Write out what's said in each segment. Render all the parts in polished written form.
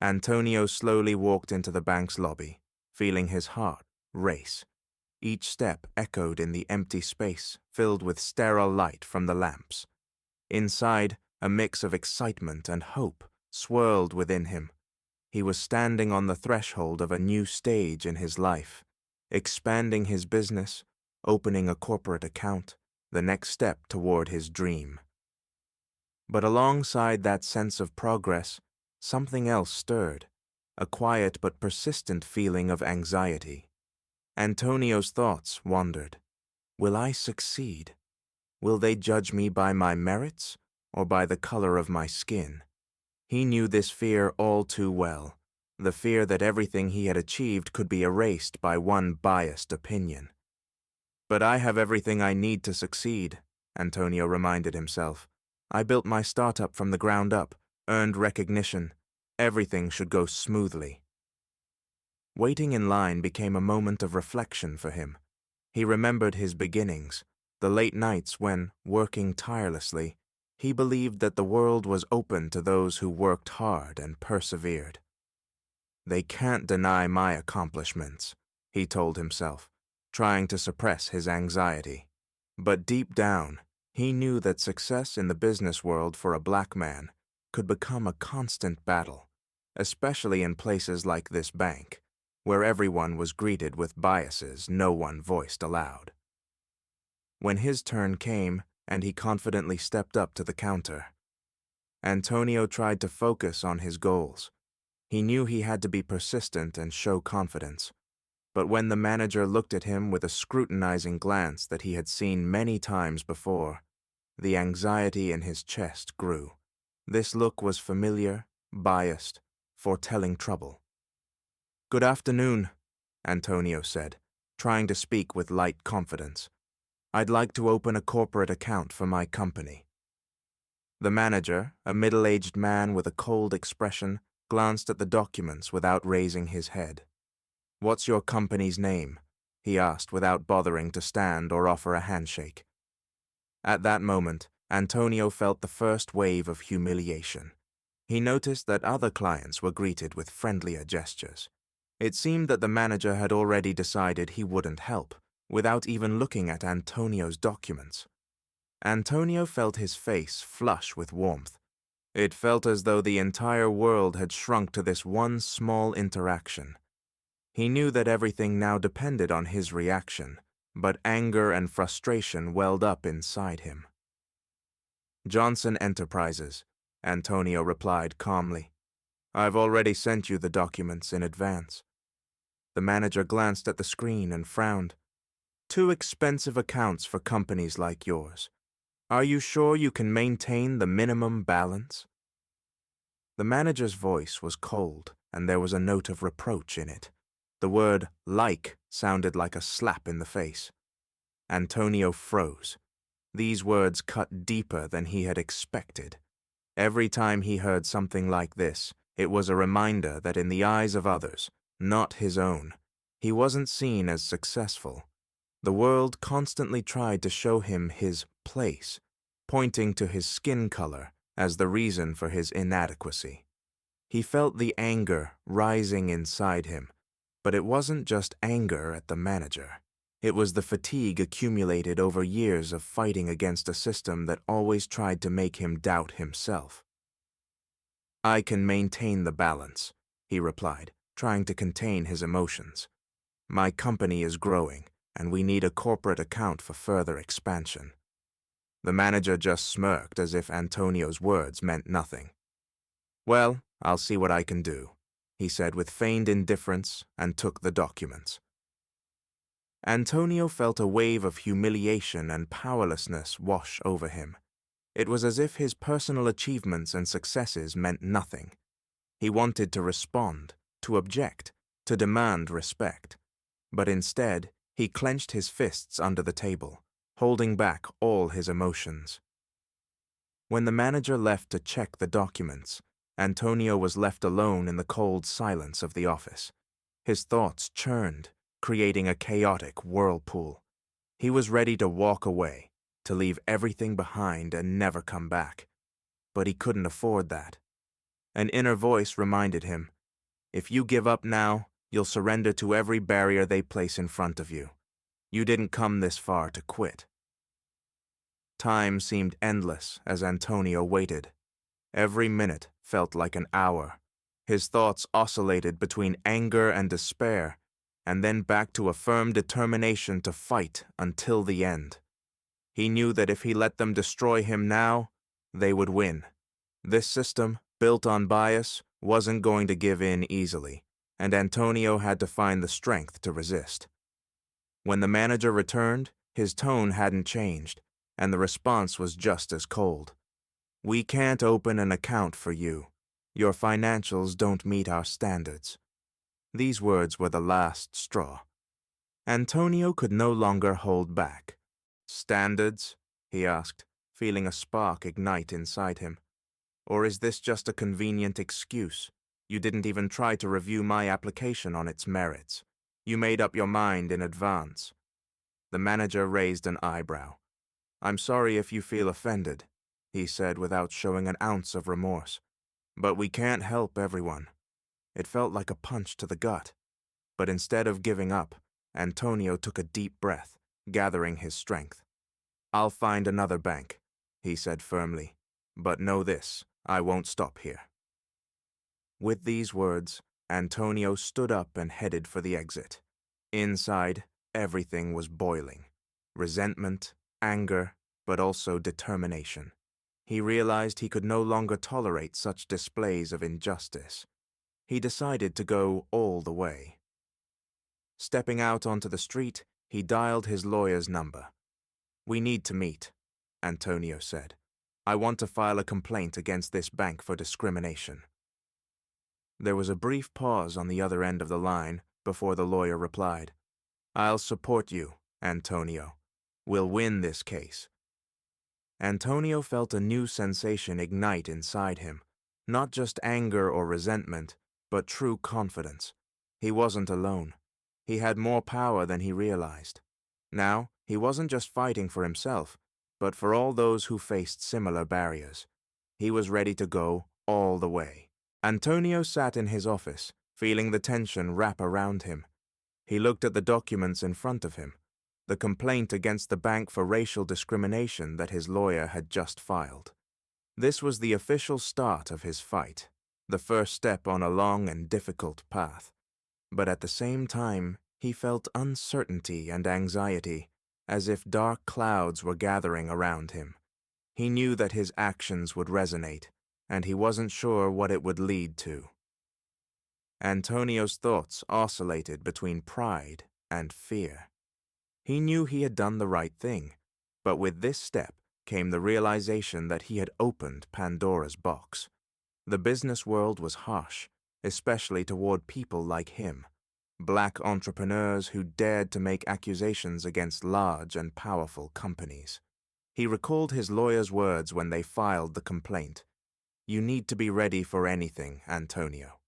Antonio slowly walked into the bank's lobby, feeling his heart race. Each step echoed in the empty space filled with sterile light from the lamps. Inside, a mix of excitement and hope swirled within him. He was standing on the threshold of a new stage in his life, expanding his business, opening a corporate account, the next step toward his dream. But alongside that sense of progress, something else stirred, a quiet but persistent feeling of anxiety. Antonio's thoughts wandered. Will I succeed? Will they judge me by my merits or by the color of my skin? He knew this fear all too well, the fear that everything he had achieved could be erased by one biased opinion. But I have everything I need to succeed, Antonio reminded himself. I built my startup from the ground up, earned recognition. Everything should go smoothly. Waiting in line became a moment of reflection for him. He remembered his beginnings, the late nights when, working tirelessly, he believed that the world was open to those who worked hard and persevered. They can't deny my accomplishments, he told himself, trying to suppress his anxiety. But deep down, he knew that success in the business world for a black man could become a constant battle, especially in places like this bank, where everyone was greeted with biases no one voiced aloud. When his turn came and he confidently stepped up to the counter, Antonio tried to focus on his goals. He knew he had to be persistent and show confidence. But when the manager looked at him with a scrutinizing glance that he had seen many times before, the anxiety in his chest grew. This look was familiar, biased, foretelling trouble. "Good afternoon," Antonio said, trying to speak with light confidence. "I'd like to open a corporate account for my company." The manager, a middle-aged man with a cold expression, glanced at the documents without raising his head. "What's your company's name?" he asked without bothering to stand or offer a handshake. At that moment, Antonio felt the first wave of humiliation. He noticed that other clients were greeted with friendlier gestures. It seemed that the manager had already decided he wouldn't help, without even looking at Antonio's documents. Antonio felt his face flush with warmth. It felt as though the entire world had shrunk to this one small interaction. He knew that everything now depended on his reaction, but anger and frustration welled up inside him. "Johnson Enterprises," Antonio replied calmly. "I've already sent you the documents in advance." The manager glanced at the screen and frowned. "Too expensive accounts for companies like yours. Are you sure you can maintain the minimum balance?" The manager's voice was cold, and there was a note of reproach in it. The word "like" sounded like a slap in the face. Antonio froze. These words cut deeper than he had expected. Every time he heard something like this, it was a reminder that in the eyes of others, not his own, he wasn't seen as successful. The world constantly tried to show him his place, pointing to his skin color as the reason for his inadequacy. He felt the anger rising inside him, but it wasn't just anger at the manager. It was the fatigue accumulated over years of fighting against a system that always tried to make him doubt himself. "I can maintain the balance," he replied, trying to contain his emotions. "My company is growing, and we need a corporate account for further expansion." The manager just smirked as if Antonio's words meant nothing. "Well, I'll see what I can do," he said with feigned indifference and took the documents. Antonio felt a wave of humiliation and powerlessness wash over him. It was as if his personal achievements and successes meant nothing. He wanted to respond, to object, to demand respect. But instead, he clenched his fists under the table, holding back all his emotions. When the manager left to check the documents, Antonio was left alone in the cold silence of the office. His thoughts churned, creating a chaotic whirlpool. He was ready to walk away, to leave everything behind and never come back. But he couldn't afford that. An inner voice reminded him, "If you give up now, you'll surrender to every barrier they place in front of you. You didn't come this far to quit." Time seemed endless as Antonio waited. Every minute felt like an hour. His thoughts oscillated between anger and despair, and then back to a firm determination to fight until the end. He knew that if he let them destroy him now, they would win. This system, built on bias, wasn't going to give in easily, and Antonio had to find the strength to resist. When the manager returned, his tone hadn't changed, and the response was just as cold. "We can't open an account for you. Your financials don't meet our standards." These words were the last straw. Antonio could no longer hold back. "Standards?" he asked, feeling a spark ignite inside him. "Or is this just a convenient excuse? You didn't even try to review my application on its merits. You made up your mind in advance." The manager raised an eyebrow. "I'm sorry if you feel offended," he said without showing an ounce of remorse. "But we can't help everyone." It felt like a punch to the gut. But instead of giving up, Antonio took a deep breath, gathering his strength. "I'll find another bank," he said firmly. "But know this, I won't stop here." With these words, Antonio stood up and headed for the exit. Inside, everything was boiling. Resentment, anger, but also determination. He realized he could no longer tolerate such displays of injustice. He decided to go all the way. Stepping out onto the street, he dialed his lawyer's number. "We need to meet," Antonio said. "I want to file a complaint against this bank for discrimination." There was a brief pause on the other end of the line before the lawyer replied, "I'll support you, Antonio. We'll win this case." Antonio felt a new sensation ignite inside him, not just anger or resentment, but true confidence. He wasn't alone. He had more power than he realized. Now, he wasn't just fighting for himself, but for all those who faced similar barriers. He was ready to go all the way. Antonio sat in his office, feeling the tension wrap around him. He looked at the documents in front of him, the complaint against the bank for racial discrimination that his lawyer had just filed. This was the official start of his fight, the first step on a long and difficult path. But at the same time, he felt uncertainty and anxiety, as if dark clouds were gathering around him. He knew that his actions would resonate, and he wasn't sure what it would lead to. Antonio's thoughts oscillated between pride and fear. He knew he had done the right thing, but with this step came the realization that he had opened Pandora's box. The business world was harsh, especially toward people like him, black entrepreneurs who dared to make accusations against large and powerful companies. He recalled his lawyer's words when they filed the complaint. "You need to be ready for anything, Antonio.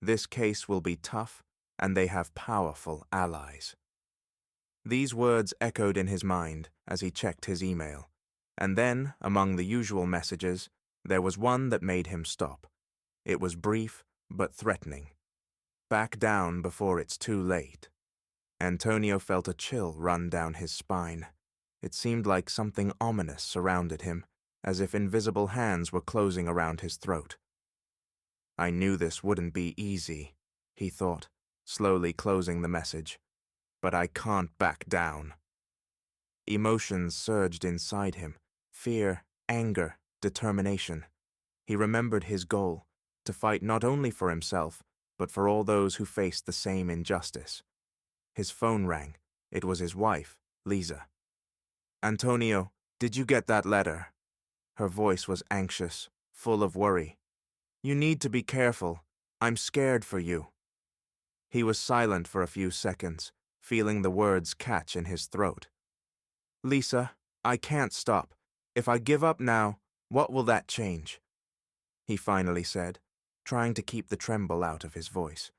This case will be tough, and they have powerful allies." These words echoed in his mind as he checked his email. And then, among the usual messages, there was one that made him stop. It was brief, but threatening. "Back down before it's too late." Antonio felt a chill run down his spine. It seemed like something ominous surrounded him, as if invisible hands were closing around his throat. "I knew this wouldn't be easy," he thought, slowly closing the message. "But I can't back down." Emotions surged inside him: fear, anger, determination. He remembered his goal: to fight not only for himself, but for all those who faced the same injustice. His phone rang. It was his wife, Lisa. "Antonio, did you get that letter?" Her voice was anxious, full of worry. "You need to be careful. I'm scared for you." He was silent for a few seconds, feeling the words catch in his throat. "Lisa, I can't stop. If I give up now, what will that change?" he finally said, trying to keep the tremble out of his voice.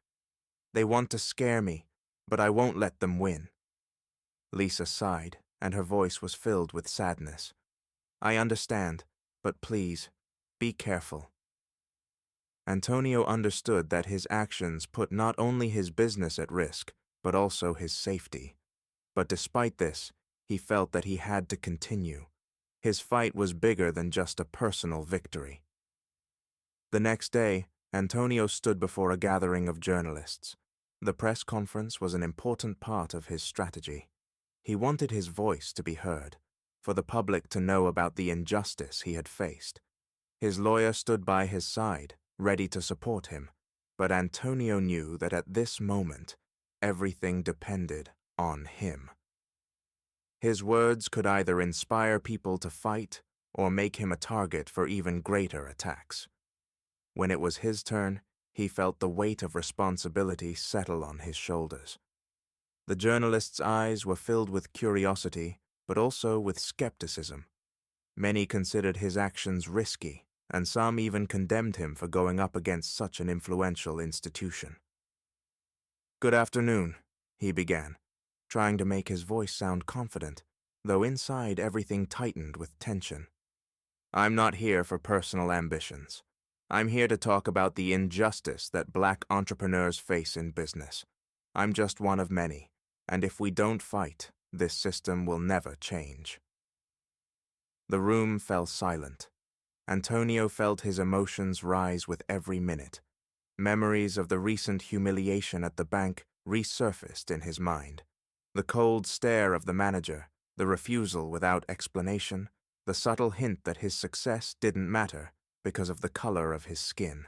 "They want to scare me, but I won't let them win." Lisa sighed, and her voice was filled with sadness. "I understand, but please, be careful." Antonio understood that his actions put not only his business at risk, but also his safety. But despite this, he felt that he had to continue. His fight was bigger than just a personal victory. The next day, Antonio stood before a gathering of journalists. The press conference was an important part of his strategy. He wanted his voice to be heard, for the public to know about the injustice he had faced. His lawyer stood by his side, ready to support him, but Antonio knew that at this moment, everything depended on him. His words could either inspire people to fight or make him a target for even greater attacks. When it was his turn, he felt the weight of responsibility settle on his shoulders. The journalists' eyes were filled with curiosity, but also with skepticism. Many considered his actions risky, and some even condemned him for going up against such an influential institution. "Good afternoon," he began, trying to make his voice sound confident, though inside everything tightened with tension. "I'm not here for personal ambitions. I'm here to talk about the injustice that Black entrepreneurs face in business. I'm just one of many, and if we don't fight, this system will never change." The room fell silent. Antonio felt his emotions rise with every minute. Memories of the recent humiliation at the bank resurfaced in his mind. The cold stare of the manager, the refusal without explanation, the subtle hint that his success didn't matter because of the color of his skin.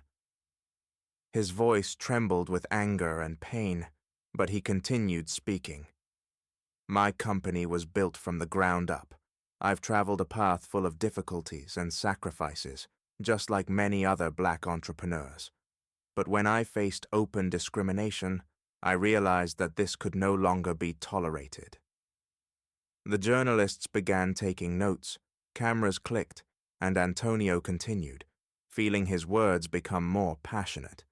His voice trembled with anger and pain, but he continued speaking. "My company was built from the ground up. I've traveled a path full of difficulties and sacrifices, just like many other Black entrepreneurs. But when I faced open discrimination, I realized that this could no longer be tolerated." The journalists began taking notes, cameras clicked, and Antonio continued, feeling his words become more passionate.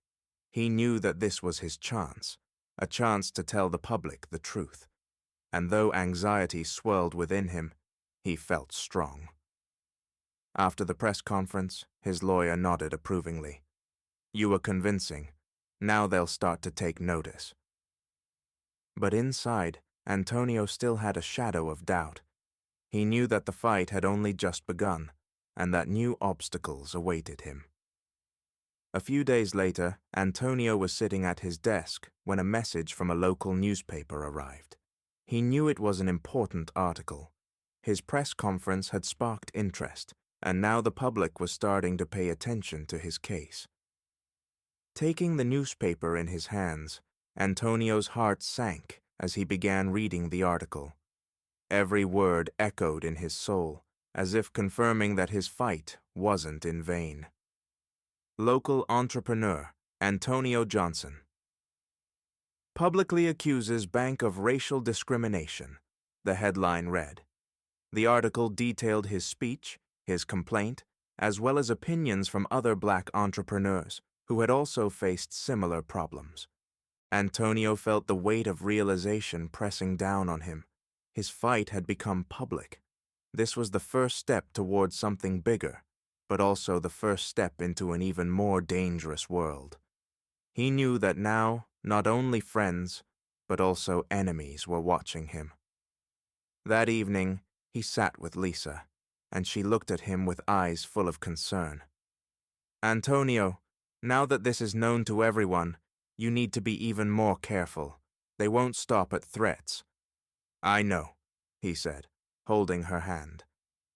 He knew that this was his chance, a chance to tell the public the truth. And though anxiety swirled within him, he felt strong. After the press conference, his lawyer nodded approvingly. "You were convincing. Now they'll start to take notice." But inside, Antonio still had a shadow of doubt. He knew that the fight had only just begun, and that new obstacles awaited him. A few days later, Antonio was sitting at his desk when a message from a local newspaper arrived. He knew it was an important article. His press conference had sparked interest, and now the public was starting to pay attention to his case. Taking the newspaper in his hands, Antonio's heart sank as he began reading the article. Every word echoed in his soul, as if confirming that his fight wasn't in vain. Local entrepreneur Antonio Johnson publicly accuses bank of racial discrimination, the headline read. The article detailed his speech, his complaint, as well as opinions from other Black entrepreneurs who had also faced similar problems. Antonio felt the weight of realization pressing down on him. His fight had become public. This was the first step towards something bigger, but also the first step into an even more dangerous world. He knew that now, not only friends, but also enemies were watching him. That evening, he sat with Lisa, and she looked at him with eyes full of concern. "Antonio, now that this is known to everyone, you need to be even more careful. They won't stop at threats." "I know," he said, holding her hand.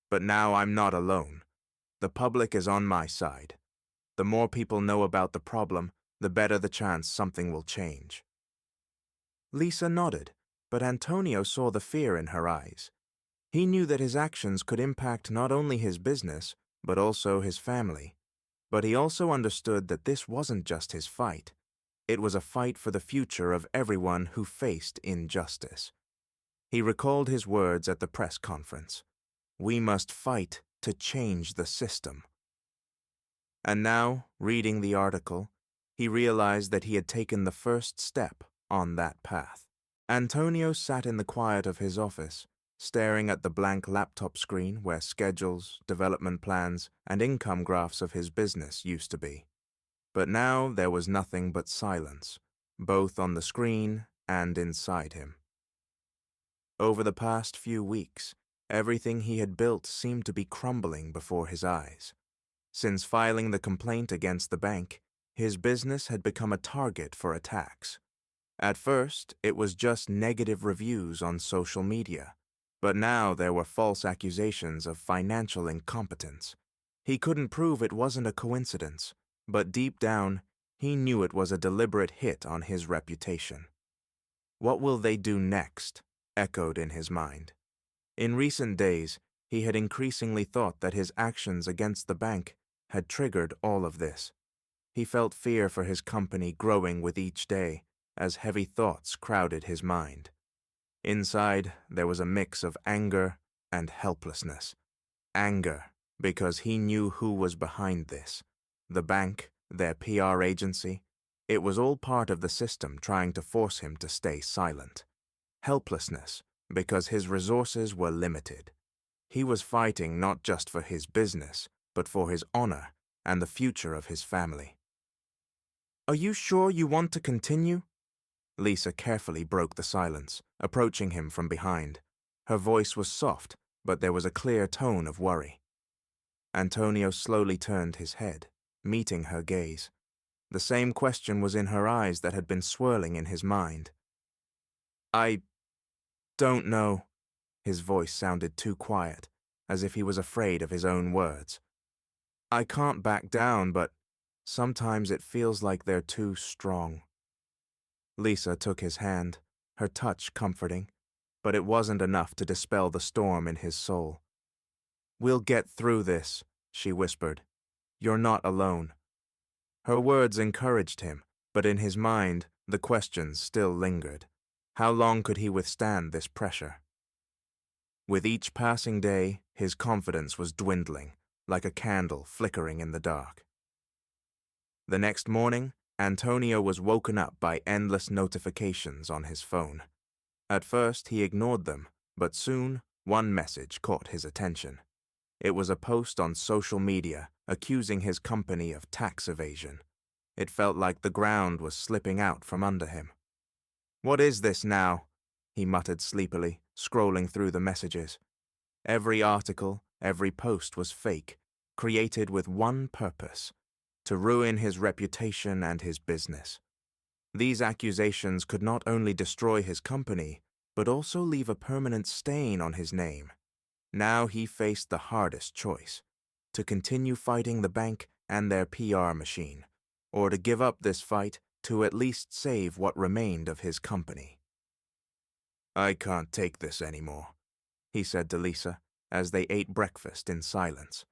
"But now I'm not alone. The public is on my side. The more people know about the problem, the better the chance something will change." Lisa nodded, but Antonio saw the fear in her eyes. He knew that his actions could impact not only his business, but also his family. But he also understood that this wasn't just his fight. It was a fight for the future of everyone who faced injustice. He recalled his words at the press conference. "We must fight to change the system." And now, reading the article, he realized that he had taken the first step on that path. Antonio sat in the quiet of his office, staring at the blank laptop screen where schedules, development plans, and income graphs of his business used to be. But now there was nothing but silence, both on the screen and inside him. Over the past few weeks, everything he had built seemed to be crumbling before his eyes. Since filing the complaint against the bank, his business had become a target for attacks. At first, it was just negative reviews on social media, but now there were false accusations of financial incompetence. He couldn't prove it wasn't a coincidence, but deep down, he knew it was a deliberate hit on his reputation. What will they do next? Echoed in his mind. In recent days, he had increasingly thought that his actions against the bank had triggered all of this. He felt fear for his company growing with each day as heavy thoughts crowded his mind. Inside, there was a mix of anger and helplessness. Anger, because he knew who was behind this. The bank, their PR agency. It was all part of the system trying to force him to stay silent. Helplessness, because his resources were limited. He was fighting not just for his business, but for his honor and the future of his family. "Are you sure you want to continue?" Lisa carefully broke the silence, approaching him from behind. Her voice was soft, but there was a clear tone of worry. Antonio slowly turned his head, meeting her gaze. The same question was in her eyes that had been swirling in his mind. "I don't know." His voice sounded too quiet, as if he was afraid of his own words. "I can't back down, but sometimes it feels like they're too strong." Lisa took his hand, her touch comforting, but it wasn't enough to dispel the storm in his soul. "We'll get through this," she whispered. "You're not alone." Her words encouraged him, but in his mind, the questions still lingered. How long could he withstand this pressure? With each passing day, his confidence was dwindling, like a candle flickering in the dark. The next morning, Antonio was woken up by endless notifications on his phone. At first, he ignored them, but soon, one message caught his attention. It was a post on social media accusing his company of tax evasion. It felt like the ground was slipping out from under him. "What is this now?" he muttered sleepily, scrolling through the messages. Every article, every post was fake, created with one purpose: to ruin his reputation and his business. These accusations could not only destroy his company, but also leave a permanent stain on his name. Now he faced the hardest choice: to continue fighting the bank and their PR machine, or to give up this fight to at least save what remained of his company. "I can't take this anymore," he said to Lisa as they ate breakfast in silence.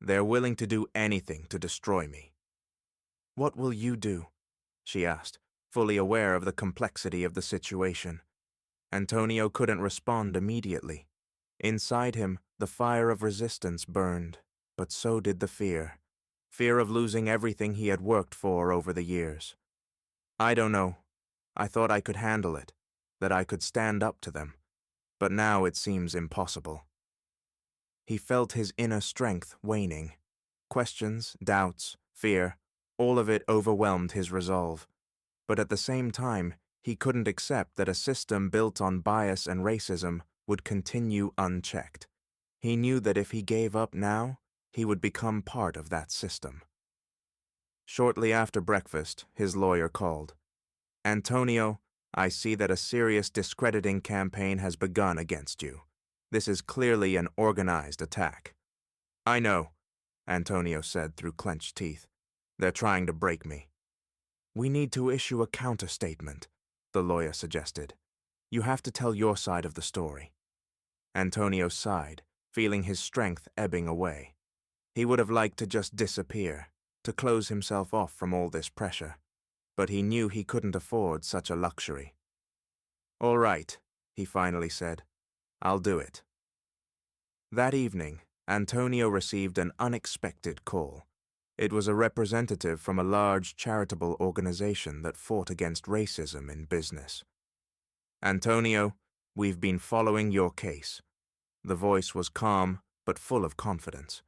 "They're willing to do anything to destroy me." "What will you do?" she asked, fully aware of the complexity of the situation. Antonio couldn't respond immediately. Inside him, the fire of resistance burned, but so did the fear. Fear of losing everything he had worked for over the years. "I don't know. I thought I could handle it, that I could stand up to them, but now it seems impossible." He felt his inner strength waning. Questions, doubts, fear, all of it overwhelmed his resolve. But at the same time, he couldn't accept that a system built on bias and racism would continue unchecked. He knew that if he gave up now, he would become part of that system. Shortly after breakfast, his lawyer called. "Antonio, I see that a serious discrediting campaign has begun against you. This is clearly an organized attack." "I know," Antonio said through clenched teeth. "They're trying to break me." "We need to issue a counter-statement," the lawyer suggested. "You have to tell your side of the story." Antonio sighed, feeling his strength ebbing away. He would have liked to just disappear, to close himself off from all this pressure, but he knew he couldn't afford such a luxury. "All right," he finally said. "I'll do it." That evening, Antonio received an unexpected call. It was a representative from a large charitable organization that fought against racism in business. "Antonio, we've been following your case." The voice was calm, but full of confidence.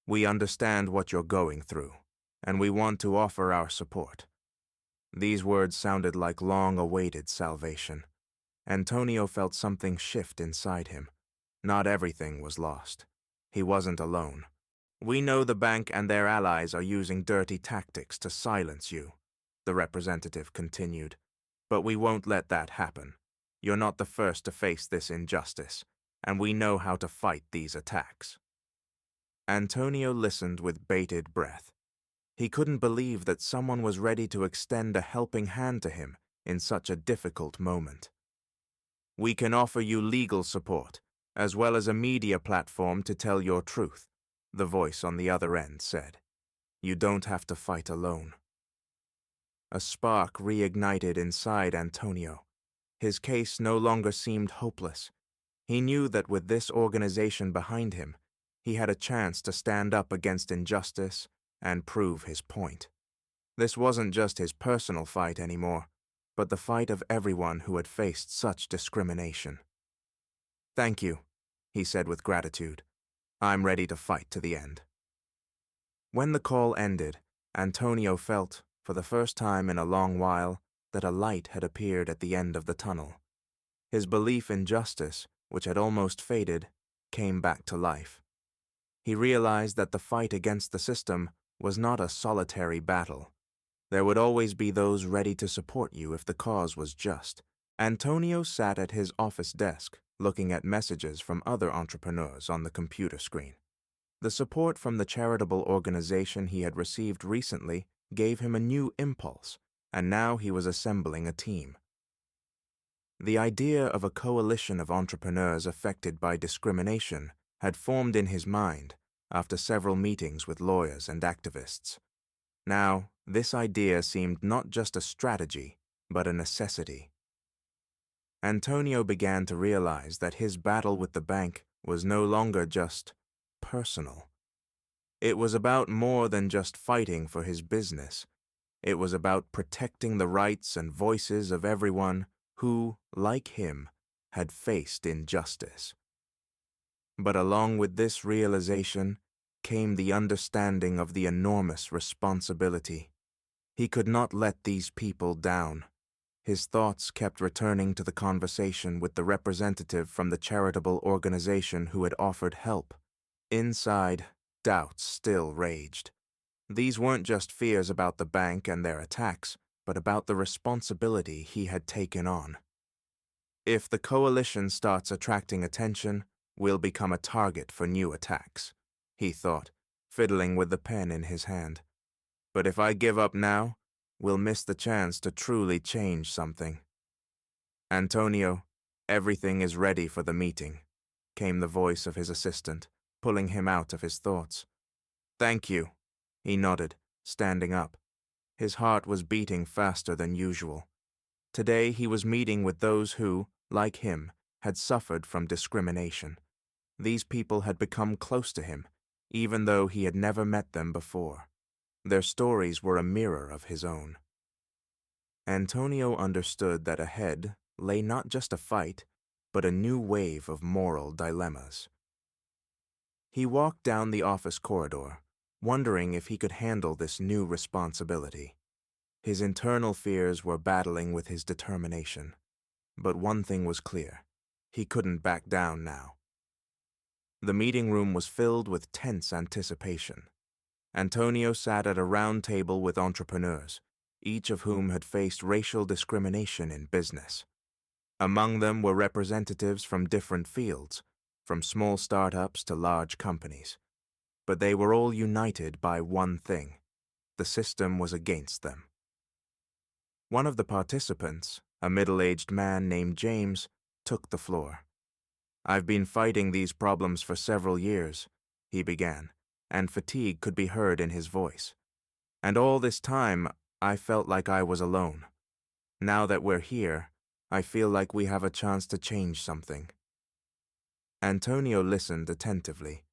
"We understand what you're going through. and we want to offer our support." These words sounded like long-awaited salvation. Antonio felt something shift inside him. Not everything was lost. He wasn't alone. "We know the bank and their allies are using dirty tactics to silence you," the representative continued. "But we won't let that happen. You're not the first to face this injustice, and we know how to fight these attacks." Antonio listened with bated breath. He couldn't believe that someone was ready to extend a helping hand to him in such a difficult moment. "We can offer you legal support, as well as a media platform to tell your truth," the voice on the other end said. "You don't have to fight alone." A spark reignited inside Antonio. His case no longer seemed hopeless. He knew that with this organization behind him, he had a chance to stand up against injustice and prove his point. This wasn't just his personal fight anymore, but the fight of everyone who had faced such discrimination. "Thank you," he said with gratitude. "I'm ready to fight to the end." When the call ended, Antonio felt, for the first time in a long while, that a light had appeared at the end of the tunnel. His belief in justice, which had almost faded, came back to life. He realized that the fight against the system was not a solitary battle. There would always be those ready to support you if the cause was just. Antonio sat at his office desk, looking at messages from other entrepreneurs on the computer screen. The support from the charitable organization he had received recently gave him a new impulse, and now he was assembling a team. The idea of a coalition of entrepreneurs affected by discrimination had formed in his mind after several meetings with lawyers and activists. Now, this idea seemed not just a strategy, but a necessity. Antonio began to realize that his battle with the bank was no longer just personal. It was about more than just fighting for his business. It was about protecting the rights and voices of everyone who, like him, had faced injustice. But along with this realization came the understanding of the enormous responsibility. He could not let these people down. His thoughts kept returning to the conversation with the representative from the charitable organization who had offered help. Inside, doubts still raged. These weren't just fears about the bank and their attacks, but about the responsibility he had taken on. "If the coalition starts attracting attention, we'll become a target for new attacks," he thought, fiddling with the pen in his hand. "But if I give up now, we'll miss the chance to truly change something." "Antonio, everything is ready for the meeting," came the voice of his assistant, pulling him out of his thoughts. "Thank you," he nodded, standing up. His heart was beating faster than usual. Today he was meeting with those who, like him, had suffered from discrimination. These people had become close to him, even though he had never met them before. Their stories were a mirror of his own. Antonio understood that ahead lay not just a fight, but a new wave of moral dilemmas. He walked down the office corridor, wondering if he could handle this new responsibility. His internal fears were battling with his determination. But one thing was clear: he couldn't back down now. The meeting room was filled with tense anticipation. Antonio sat at a round table with entrepreneurs, each of whom had faced racial discrimination in business. Among them were representatives from different fields, from small startups to large companies. But they were all united by one thing: the system was against them. One of the participants, a middle-aged man named James, took the floor. "I've been fighting these problems for several years," he began, and fatigue could be heard in his voice. "And all this time, I felt like I was alone. Now that we're here, I feel like we have a chance to change something." Antonio listened attentively.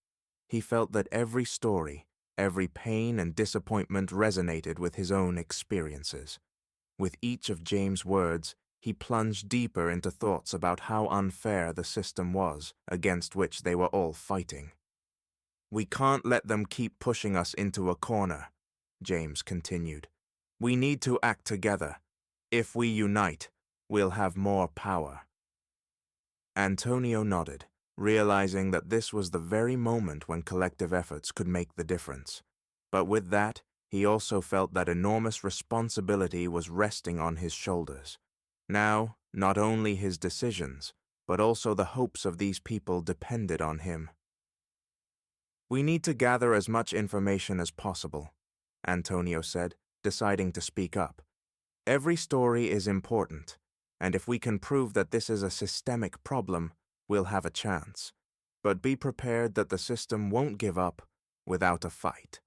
He felt that every story, every pain and disappointment resonated with his own experiences. With each of James' words, he plunged deeper into thoughts about how unfair the system was against which they were all fighting. "We can't let them keep pushing us into a corner," James continued. We need to act together. If we unite, we'll have more power. Antonio nodded, realizing that this was the very moment when collective efforts could make the difference. But with that, he also felt that enormous responsibility was resting on his shoulders. Now, not only his decisions, but also the hopes of these people depended on him. We need to gather as much information as possible, Antonio said, deciding to speak up. Every story is important, and if we can prove that this is a systemic problem, we'll have a chance. But be prepared that the system won't give up without a fight.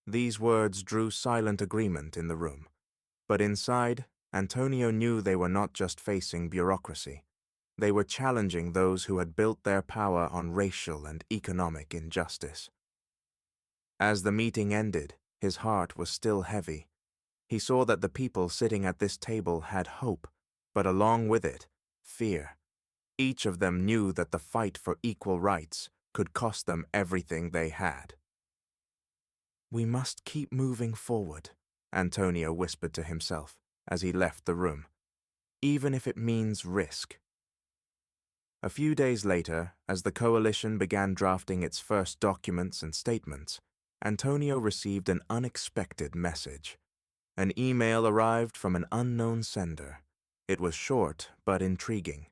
These words drew silent agreement in the room, but inside, Antonio knew they were not just facing bureaucracy. They were challenging those who had built their power on racial and economic injustice. As the meeting ended, his heart was still heavy. He saw that the people sitting at this table had hope, but along with it, fear. Each of them knew that the fight for equal rights could cost them everything they had. We must keep moving forward, Antonio whispered to himself as he left the room, even if it means risk. A few days later, as the coalition began drafting its first documents and statements, Antonio received an unexpected message. An email arrived from an unknown sender. It was short but intriguing.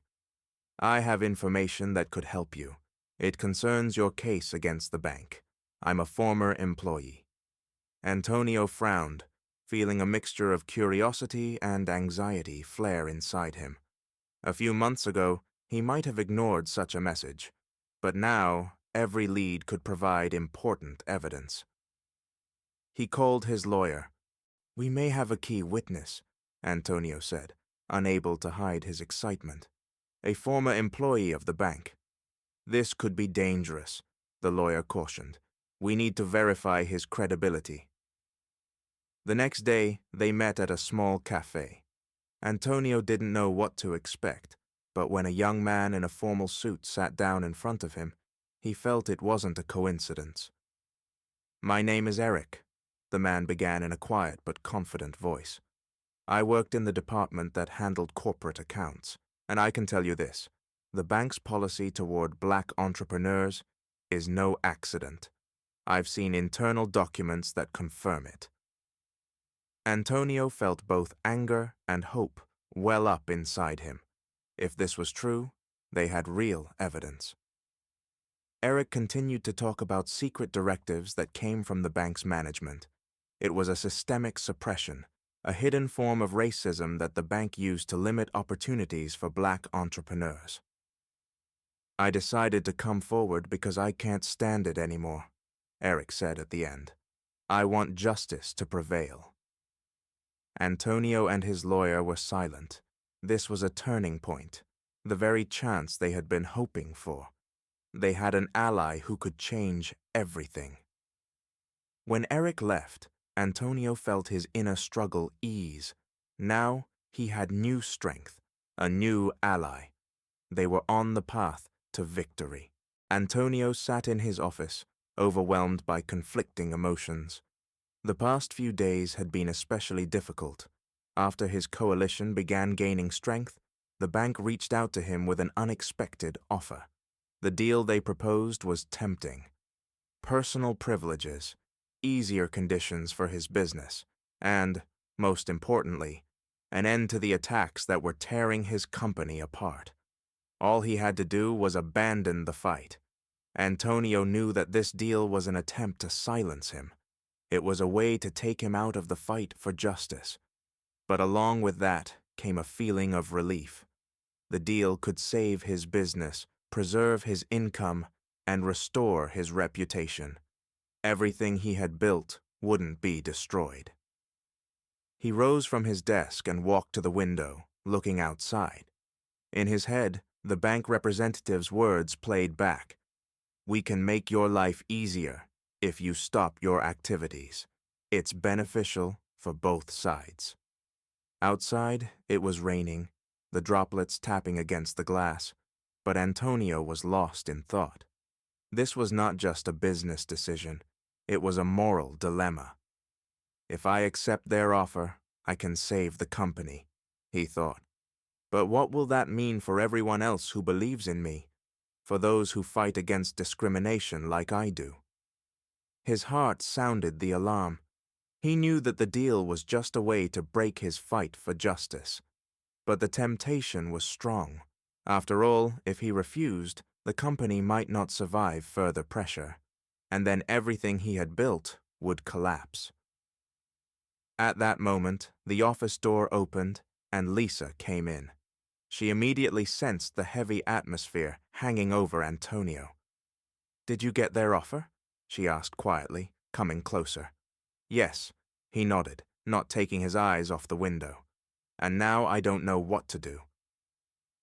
I have information that could help you. It concerns your case against the bank. I'm a former employee. Antonio frowned, feeling a mixture of curiosity and anxiety flare inside him. A few months ago, he might have ignored such a message, but now every lead could provide important evidence. He called his lawyer. We may have a key witness, Antonio said, unable to hide his excitement. A former employee of the bank. This could be dangerous, the lawyer cautioned. We need to verify his credibility. The next day, they met at a small cafe. Antonio didn't know what to expect, but when a young man in a formal suit sat down in front of him, he felt it wasn't a coincidence. My name is Eric, the man began in a quiet but confident voice. I worked in the department that handled corporate accounts, and I can tell you this, the bank's policy toward black entrepreneurs is no accident. I've seen internal documents that confirm it. Antonio felt both anger and hope well up inside him. If this was true, they had real evidence. Eric continued to talk about secret directives that came from the bank's management. It was a systemic suppression, a hidden form of racism that the bank used to limit opportunities for black entrepreneurs. I decided to come forward because I can't stand it anymore, Eric said at the end. I want justice to prevail. Antonio and his lawyer were silent. This was a turning point, the very chance they had been hoping for. They had an ally who could change everything. When Eric left, Antonio felt his inner struggle ease. Now he had new strength, a new ally. They were on the path to victory. Antonio sat in his office, overwhelmed by conflicting emotions. The past few days had been especially difficult. After his coalition began gaining strength, the bank reached out to him with an unexpected offer. The deal they proposed was tempting. Personal privileges, easier conditions for his business, and, most importantly, an end to the attacks that were tearing his company apart. All he had to do was abandon the fight. Antonio knew that this deal was an attempt to silence him. It was a way to take him out of the fight for justice. But along with that came a feeling of relief. The deal could save his business, preserve his income, and restore his reputation. Everything he had built wouldn't be destroyed. He rose from his desk and walked to the window, looking outside. In his head, the bank representative's words played back. We can make your life easier if you stop your activities. It's beneficial for both sides. Outside, it was raining, the droplets tapping against the glass, but Antonio was lost in thought. This was not just a business decision, it was a moral dilemma. If I accept their offer, I can save the company, he thought. But what will that mean for everyone else who believes in me, for those who fight against discrimination like I do? His heart sounded the alarm. He knew that the deal was just a way to break his fight for justice. But the temptation was strong. After all, if he refused, the company might not survive further pressure, and then everything he had built would collapse. At that moment, the office door opened and Lisa came in. She immediately sensed the heavy atmosphere hanging over Antonio. "Did you get their offer?" she asked quietly, coming closer. "Yes," he nodded, not taking his eyes off the window. "And now I don't know what to do."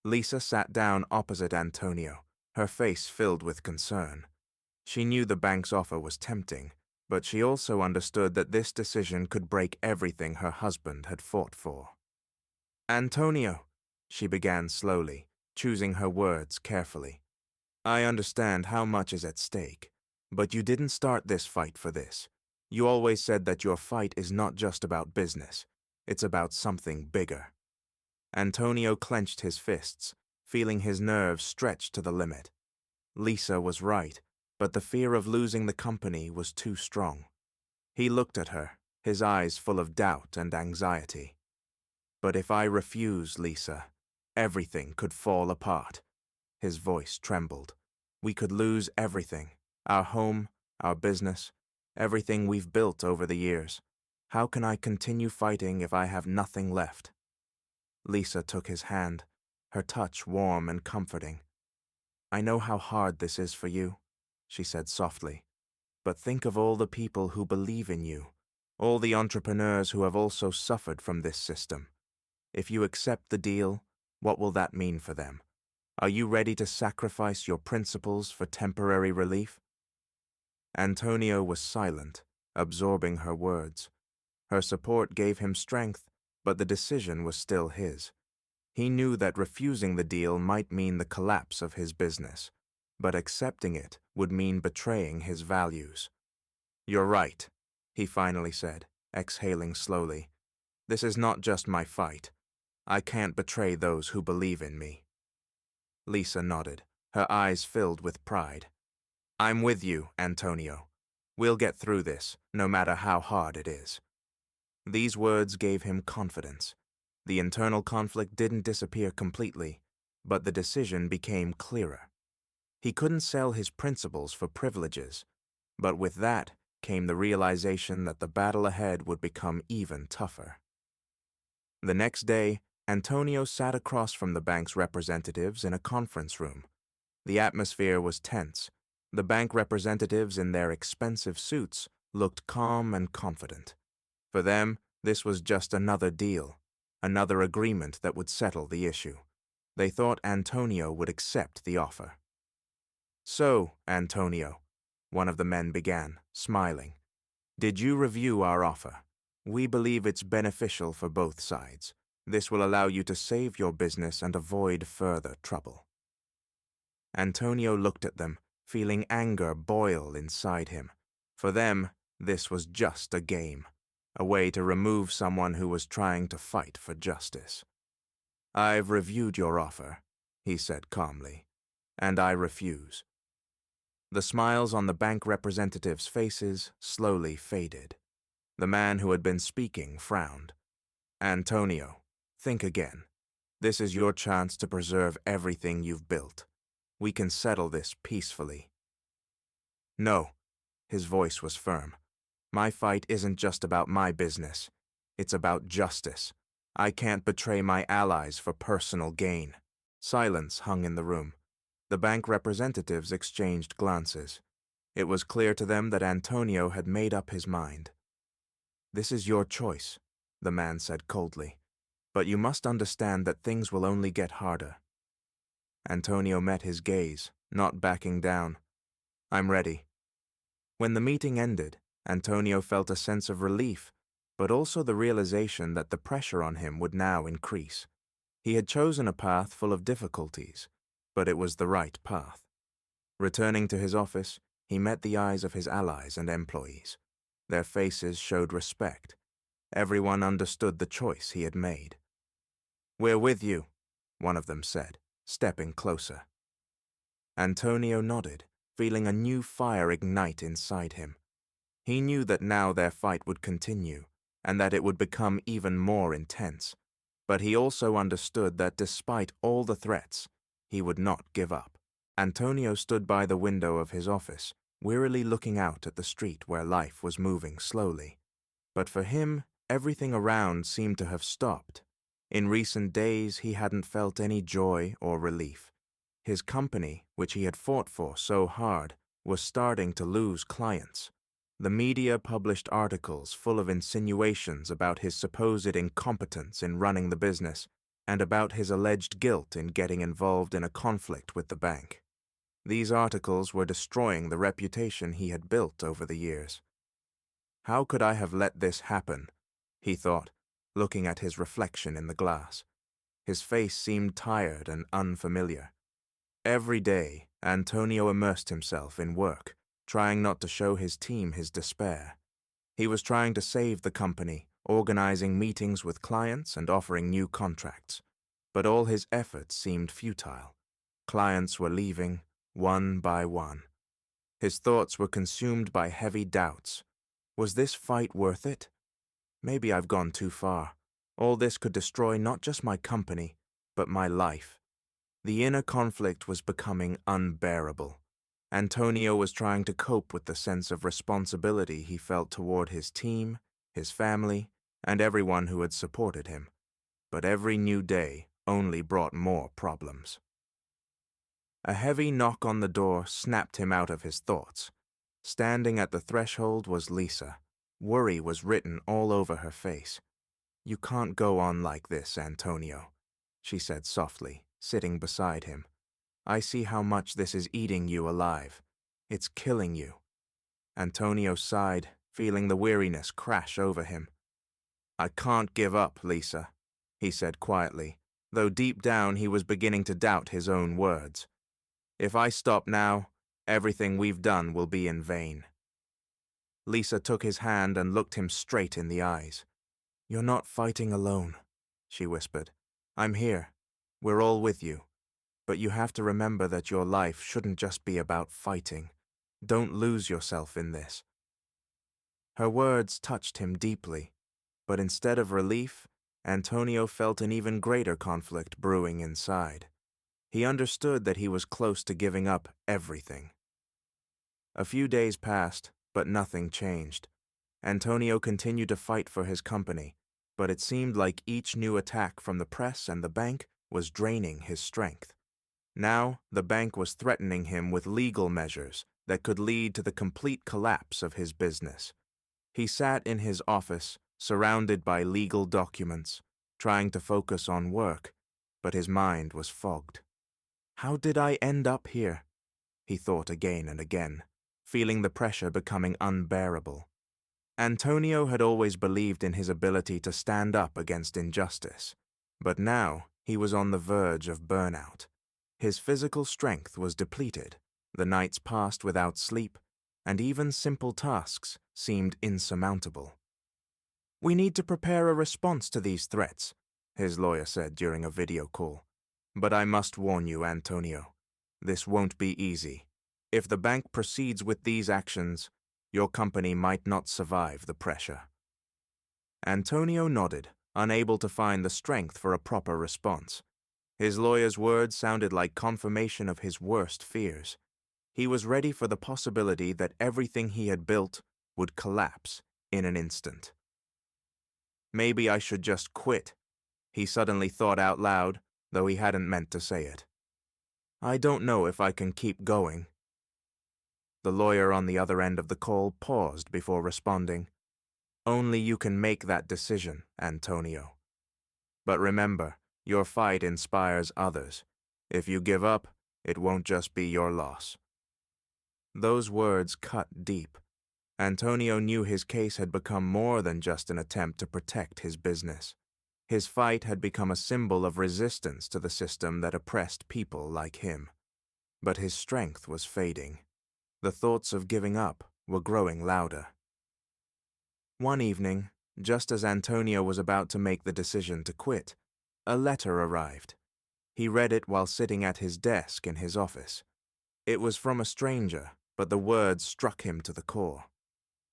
Lisa sat down opposite Antonio, her face filled with concern. She knew the bank's offer was tempting, but she also understood that this decision could break everything her husband had fought for. "Antonio," she began slowly, choosing her words carefully. "I understand how much is at stake, but you didn't start this fight for this. You always said that your fight is not just about business, it's about something bigger." Antonio clenched his fists, feeling his nerves stretch to the limit. Lisa was right, but the fear of losing the company was too strong. He looked at her, his eyes full of doubt and anxiety. "But if I refuse, Lisa, everything could fall apart." His voice trembled. "We could lose everything, our home, our business, everything we've built over the years. How can I continue fighting if I have nothing left?" Lisa took his hand, her touch warm and comforting. "I know how hard this is for you," she said softly, "but think of all the people who believe in you, all the entrepreneurs who have also suffered from this system. If you accept the deal, what will that mean for them? Are you ready to sacrifice your principles for temporary relief?" Antonio was silent, absorbing her words. Her support gave him strength, but the decision was still his. He knew that refusing the deal might mean the collapse of his business, but accepting it would mean betraying his values. "You're right," he finally said, exhaling slowly. "This is not just my fight. I can't betray those who believe in me." Lisa nodded, her eyes filled with pride. "I'm with you, Antonio. We'll get through this, no matter how hard it is." These words gave him confidence. The internal conflict didn't disappear completely, but the decision became clearer. He couldn't sell his principles for privileges, but with that came the realization that the battle ahead would become even tougher. The next day, Antonio sat across from the bank's representatives in a conference room. The atmosphere was tense. The bank representatives in their expensive suits looked calm and confident. For them, this was just another deal, another agreement that would settle the issue. They thought Antonio would accept the offer. "So, Antonio," one of the men began, smiling, "did you review our offer? We believe it's beneficial for both sides. This will allow you to save your business and avoid further trouble." Antonio looked at them, feeling anger boil inside him. For them, this was just a game, a way to remove someone who was trying to fight for justice. "I've reviewed your offer," he said calmly, "and I refuse." The smiles on the bank representatives' faces slowly faded. The man who had been speaking frowned. "Antonio, think again. This is your chance to preserve everything you've built. We can settle this peacefully." "No," his voice was firm. "My fight isn't just about my business. It's about justice. I can't betray my allies for personal gain." Silence hung in the room. The bank representatives exchanged glances. It was clear to them that Antonio had made up his mind. "This is your choice," the man said coldly, "but you must understand that things will only get harder." Antonio met his gaze, not backing down. "I'm ready." When the meeting ended, Antonio felt a sense of relief, but also the realization that the pressure on him would now increase. He had chosen a path full of difficulties, but it was the right path. Returning to his office, he met the eyes of his allies and employees. Their faces showed respect, Everyone understood the choice he had made. "We're with you," one of them said, stepping closer. Antonio nodded, feeling a new fire ignite inside him. He knew that now their fight would continue, and that it would become even more intense. But he also understood that despite all the threats, he would not give up. Antonio stood by the window of his office, wearily looking out at the street where life was moving slowly. But for him, everything around seemed to have stopped. In recent days, he hadn't felt any joy or relief. His company, which he had fought for so hard, was starting to lose clients. The media published articles full of insinuations about his supposed incompetence in running the business and about his alleged guilt in getting involved in a conflict with the bank. These articles were destroying the reputation he had built over the years. How could I have let this happen? He thought, looking at his reflection in the glass. His face seemed tired and unfamiliar. Every day, Antonio immersed himself in work, trying not to show his team his despair. He was trying to save the company, organizing meetings with clients and offering new contracts. But all his efforts seemed futile. Clients were leaving, one by one. His thoughts were consumed by heavy doubts. Was this fight worth it? Maybe I've gone too far. All this could destroy not just my company, but my life. The inner conflict was becoming unbearable. Antonio was trying to cope with the sense of responsibility he felt toward his team, his family, and everyone who had supported him. But every new day only brought more problems. A heavy knock on the door snapped him out of his thoughts. Standing at the threshold was Lisa. Worry was written all over her face. "You can't go on like this, Antonio," she said softly, sitting beside him. "I see how much this is eating you alive. It's killing you." Antonio sighed, feeling the weariness crash over him. "I can't give up, Lisa," he said quietly, though deep down he was beginning to doubt his own words. "If I stop now, everything we've done will be in vain." Lisa took his hand and looked him straight in the eyes. "You're not fighting alone," she whispered. "I'm here. We're all with you. But you have to remember that your life shouldn't just be about fighting. Don't lose yourself in this." Her words touched him deeply, but instead of relief, Antonio felt an even greater conflict brewing inside. He understood that he was close to giving up everything. A few days passed, but nothing changed. Antonio continued to fight for his company, but it seemed like each new attack from the press and the bank was draining his strength. Now, the bank was threatening him with legal measures that could lead to the complete collapse of his business. He sat in his office, surrounded by legal documents, trying to focus on work, but his mind was fogged. "How did I end up here?" he thought again and again, feeling the pressure becoming unbearable. Antonio had always believed in his ability to stand up against injustice, but now he was on the verge of burnout. His physical strength was depleted, the nights passed without sleep, and even simple tasks seemed insurmountable. "We need to prepare a response to these threats," his lawyer said during a video call. "But I must warn you, Antonio, this won't be easy. If the bank proceeds with these actions, your company might not survive the pressure." Antonio nodded, unable to find the strength for a proper response. His lawyer's words sounded like confirmation of his worst fears. He was ready for the possibility that everything he had built would collapse in an instant. "Maybe I should just quit," he suddenly thought out loud, though he hadn't meant to say it. "I don't know if I can keep going." The lawyer on the other end of the call paused before responding. "Only you can make that decision, Antonio. But remember, your fight inspires others. If you give up, it won't just be your loss." Those words cut deep. Antonio knew his case had become more than just an attempt to protect his business. His fight had become a symbol of resistance to the system that oppressed people like him. But his strength was fading. The thoughts of giving up were growing louder. One evening, Just as Antonio was about to make the decision to quit, a letter arrived. He read it while sitting at his desk in his office. It was from a stranger, but the words struck him to the core.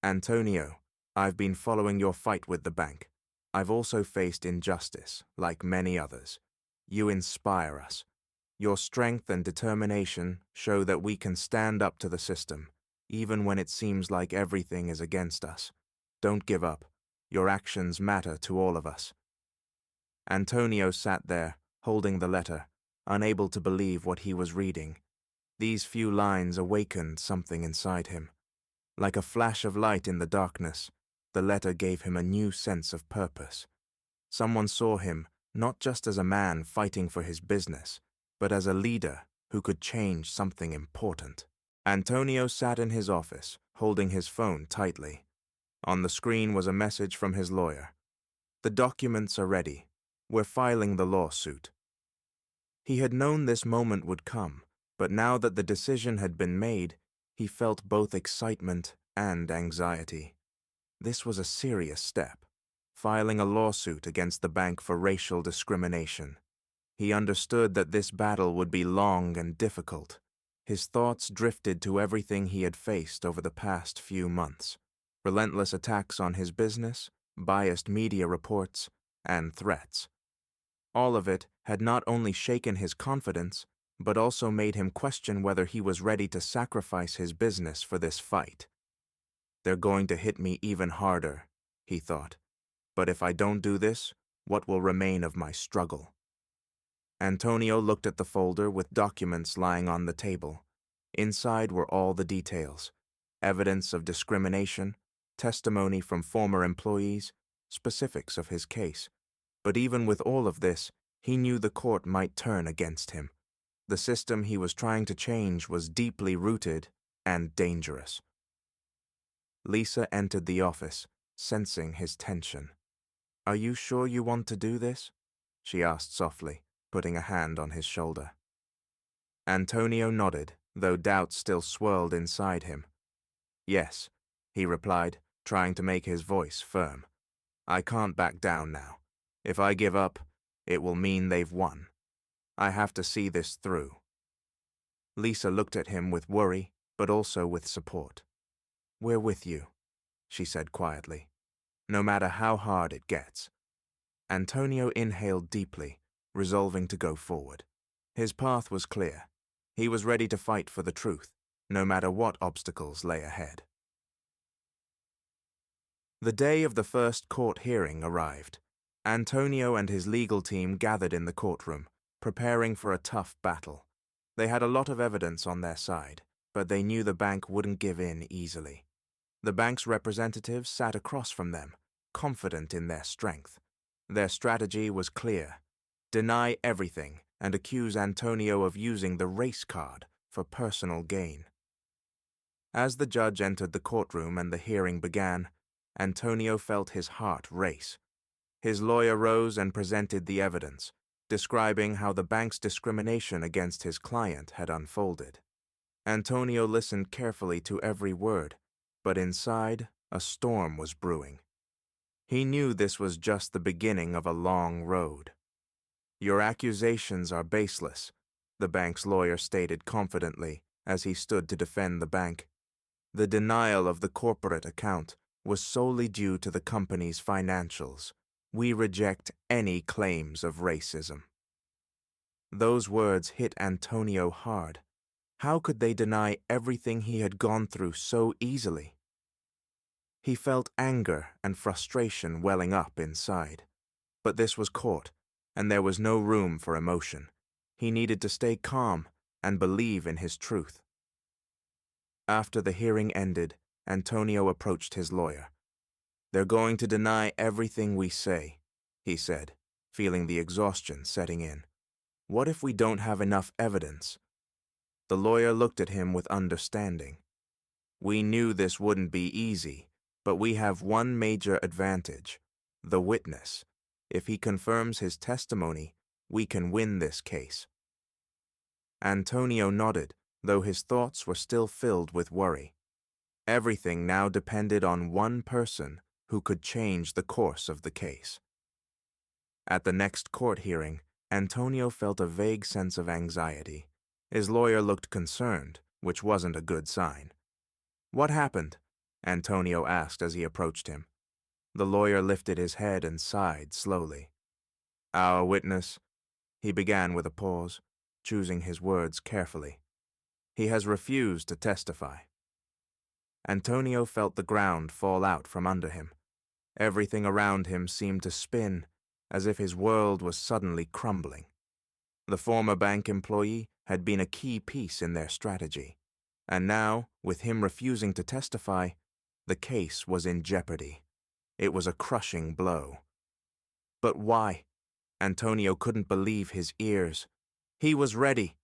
Antonio, I've been following your fight with the bank. I've also faced injustice, like many others. You inspire us. Your strength and determination show that we can stand up to the system, even when it seems like everything is against us. Don't give up. Your actions matter to all of us. Antonio sat there, holding the letter, unable to believe what he was reading. These few lines awakened something inside him. Like a flash of light in the darkness, the letter gave him a new sense of purpose. Someone saw him not just as a man fighting for his business, but as a leader who could change something important. Antonio sat in his office, holding his phone tightly. On the screen was a message from his lawyer. The documents are ready. We're filing the lawsuit. He had known this moment would come, but now that the decision had been made, he felt both excitement and anxiety. This was a serious step, filing a lawsuit against the bank for racial discrimination. He understood that this battle would be long and difficult. His thoughts drifted to everything he had faced over the past few months. Relentless attacks on his business, biased media reports, and threats. All of it had not only shaken his confidence, but also made him question whether he was ready to sacrifice his business for this fight. They're going to hit me even harder, he thought. But if I don't do this, what will remain of my struggle? Antonio looked at the folder with documents lying on the table. Inside were all the details: evidence of discrimination, testimony from former employees, specifics of his case. But even with all of this, he knew the court might turn against him. The system he was trying to change was deeply rooted and dangerous. Lisa entered the office, sensing his tension. "Are you sure you want to do this?" she asked softly, putting a hand on his shoulder. Antonio nodded, though doubt still swirled inside him. "Yes," he replied, trying to make his voice firm. "I can't back down now. If I give up, it will mean they've won. I have to see this through." Lisa looked at him with worry, but also with support. "We're with you," she said quietly, "no matter how hard it gets." Antonio inhaled deeply, resolving to go forward. His path was clear. He was ready to fight for the truth, no matter what obstacles lay ahead. The day of the first court hearing arrived. Antonio and his legal team gathered in the courtroom, preparing for a tough battle. They had a lot of evidence on their side, but they knew the bank wouldn't give in easily. The bank's representatives sat across from them, confident in their strength. Their strategy was clear: deny everything and accuse Antonio of using the race card for personal gain. As the judge entered the courtroom and the hearing began, Antonio felt his heart race. His lawyer rose and presented the evidence, describing how the bank's discrimination against his client had unfolded. Antonio listened carefully to every word, but inside, a storm was brewing. He knew this was just the beginning of a long road. "Your accusations are baseless," the bank's lawyer stated confidently as he stood to defend the bank. "The denial of the corporate account was solely due to the company's financials. We reject any claims of racism." Those words hit Antonio hard. How could they deny everything he had gone through so easily? He felt anger and frustration welling up inside. But this was court, and there was no room for emotion. He needed to stay calm and believe in his truth. After the hearing ended, Antonio approached his lawyer. "They're going to deny everything we say," he said, feeling the exhaustion setting in. "What if we don't have enough evidence?" The lawyer looked at him with understanding. "We knew this wouldn't be easy, but we have one major advantage: the witness. If he confirms his testimony, we can win this case." Antonio nodded, though his thoughts were still filled with worry. Everything now depended on one person who could change the course of the case. At the next court hearing, Antonio felt a vague sense of anxiety. His lawyer looked concerned, which wasn't a good sign. "What happened?" Antonio asked as he approached him. The lawyer lifted his head and sighed slowly. "Our witness," he began with a pause, choosing his words carefully. "He has refused to testify." Antonio felt the ground fall out from under him. Everything around him seemed to spin, as if his world was suddenly crumbling. The former bank employee had been a key piece in their strategy, and now, with him refusing to testify, the case was in jeopardy. It was a crushing blow. But why? Antonio couldn't believe his ears. He was ready.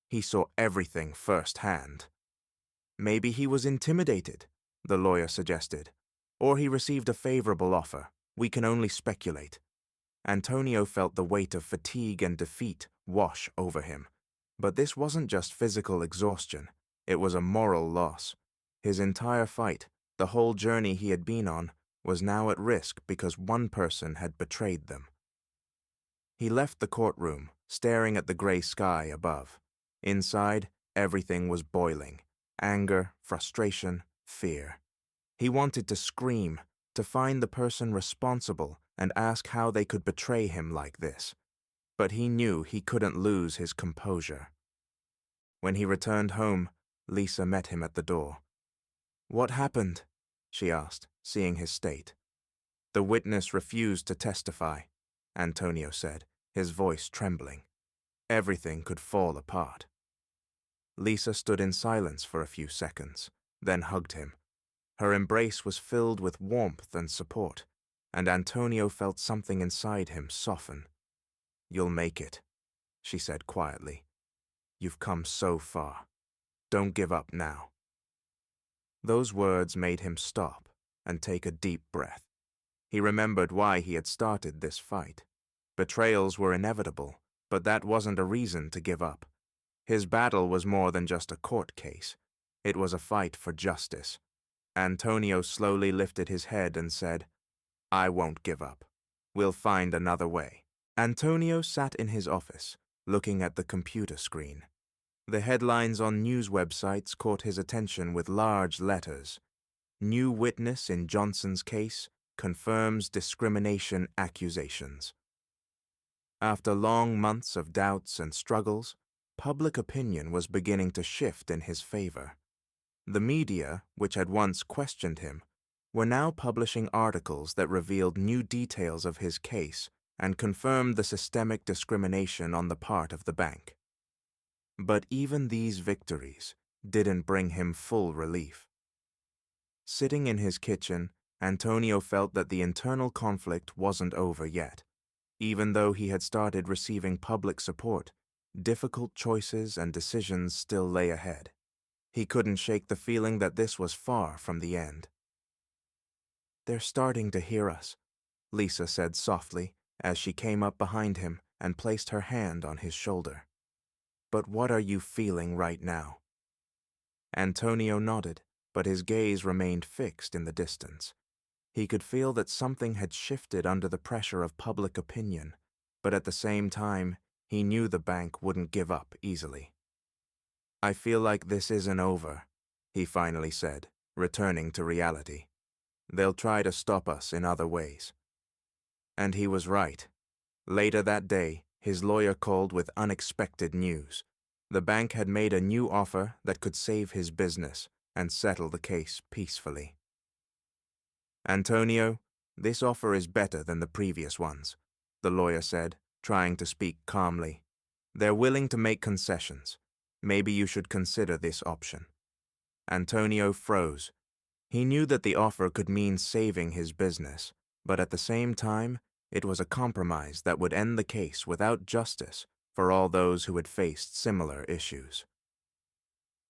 He saw everything firsthand. Maybe he was intimidated, the lawyer suggested, or he received a favorable offer. We can only speculate. Antonio felt the weight of fatigue and defeat wash over him. But this wasn't just physical exhaustion. It was a moral loss. His entire fight, the whole journey he had been on, was now at risk because one person had betrayed them. He left the courtroom, staring at the gray sky above. Inside, everything was boiling. Anger, frustration, fear. He wanted to scream, to find the person responsible and ask how they could betray him like this. But he knew he couldn't lose his composure. When he returned home, Lisa met him at the door. "What happened?" she asked, seeing his state. "The witness refused to testify," Antonio said, his voice trembling. Everything could fall apart. Lisa stood in silence for a few seconds, then hugged him. Her embrace was filled with warmth and support, and Antonio felt something inside him soften. "You'll make it," she said quietly. "You've come so far. Don't give up now." Those words made him stop and take a deep breath. He remembered why he had started this fight. Betrayals were inevitable, but that wasn't a reason to give up. His battle was more than just a court case. It was a fight for justice. Antonio slowly lifted his head and said, "I won't give up. We'll find another way." Antonio sat in his office, looking at the computer screen. The headlines on news websites caught his attention with large letters. "New witness in Johnson's case confirms discrimination accusations." After long months of doubts and struggles, public opinion was beginning to shift in his favor. The media, which had once questioned him, were now publishing articles that revealed new details of his case and confirmed the systemic discrimination on the part of the bank. But even these victories didn't bring him full relief. Sitting in his kitchen, Antonio felt that the internal conflict wasn't over yet. Even though he had started receiving public support, difficult choices and decisions still lay ahead. He couldn't shake the feeling that this was far from the end. "They're starting to hear us," Lisa said softly as she came up behind him and placed her hand on his shoulder. "But what are you feeling right now?" Antonio nodded, but his gaze remained fixed in the distance. He could feel that something had shifted under the pressure of public opinion, but at the same time, he knew the bank wouldn't give up easily. "I feel like this isn't over," he finally said, returning to reality. "They'll try to stop us in other ways." And he was right. Later that day, his lawyer called with unexpected news. The bank had made a new offer that could save his business and settle the case peacefully. "Antonio, this offer is better than the previous ones," the lawyer said, trying to speak calmly. "They're willing to make concessions. Maybe you should consider this option." Antonio froze. He knew that the offer could mean saving his business, but at the same time, it was a compromise that would end the case without justice for all those who had faced similar issues.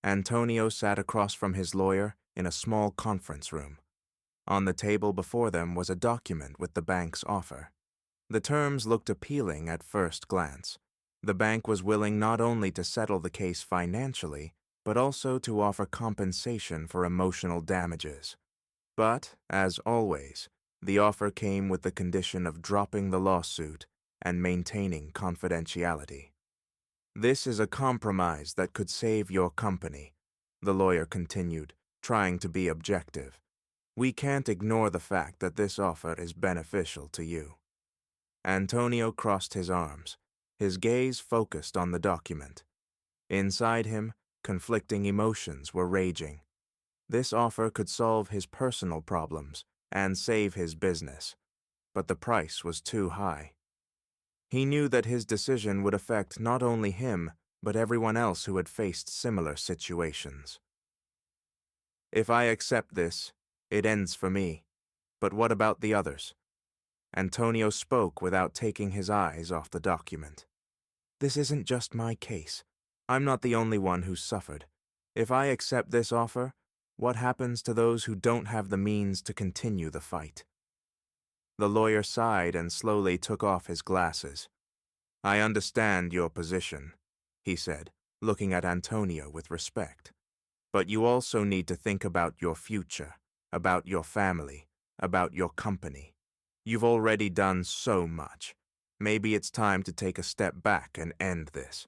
Antonio sat across from his lawyer in a small conference room. On the table before them was a document with the bank's offer. The terms looked appealing at first glance. The bank was willing not only to settle the case financially, but also to offer compensation for emotional damages. But, as always, The offer came with the condition of dropping the lawsuit and maintaining confidentiality. "This is a compromise that could save your company," the lawyer continued, trying to be objective. "We can't ignore the fact that this offer is beneficial to you." Antonio crossed his arms, his gaze focused on the document. Inside him, conflicting emotions were raging. This offer could solve his personal problems and save his business, but the price was too high. He knew that his decision would affect not only him, but everyone else who had faced similar situations. "If I accept this, it ends for me. But what about the others?" Antonio spoke without taking his eyes off the document. "This isn't just my case. I'm not the only one who's suffered. If I accept this offer, what happens to those who don't have the means to continue the fight?" The lawyer sighed and slowly took off his glasses. "I understand your position," he said, looking at Antonio with respect. "But you also need to think about your future, about your family, about your company. You've already done so much. Maybe it's time to take a step back and end this."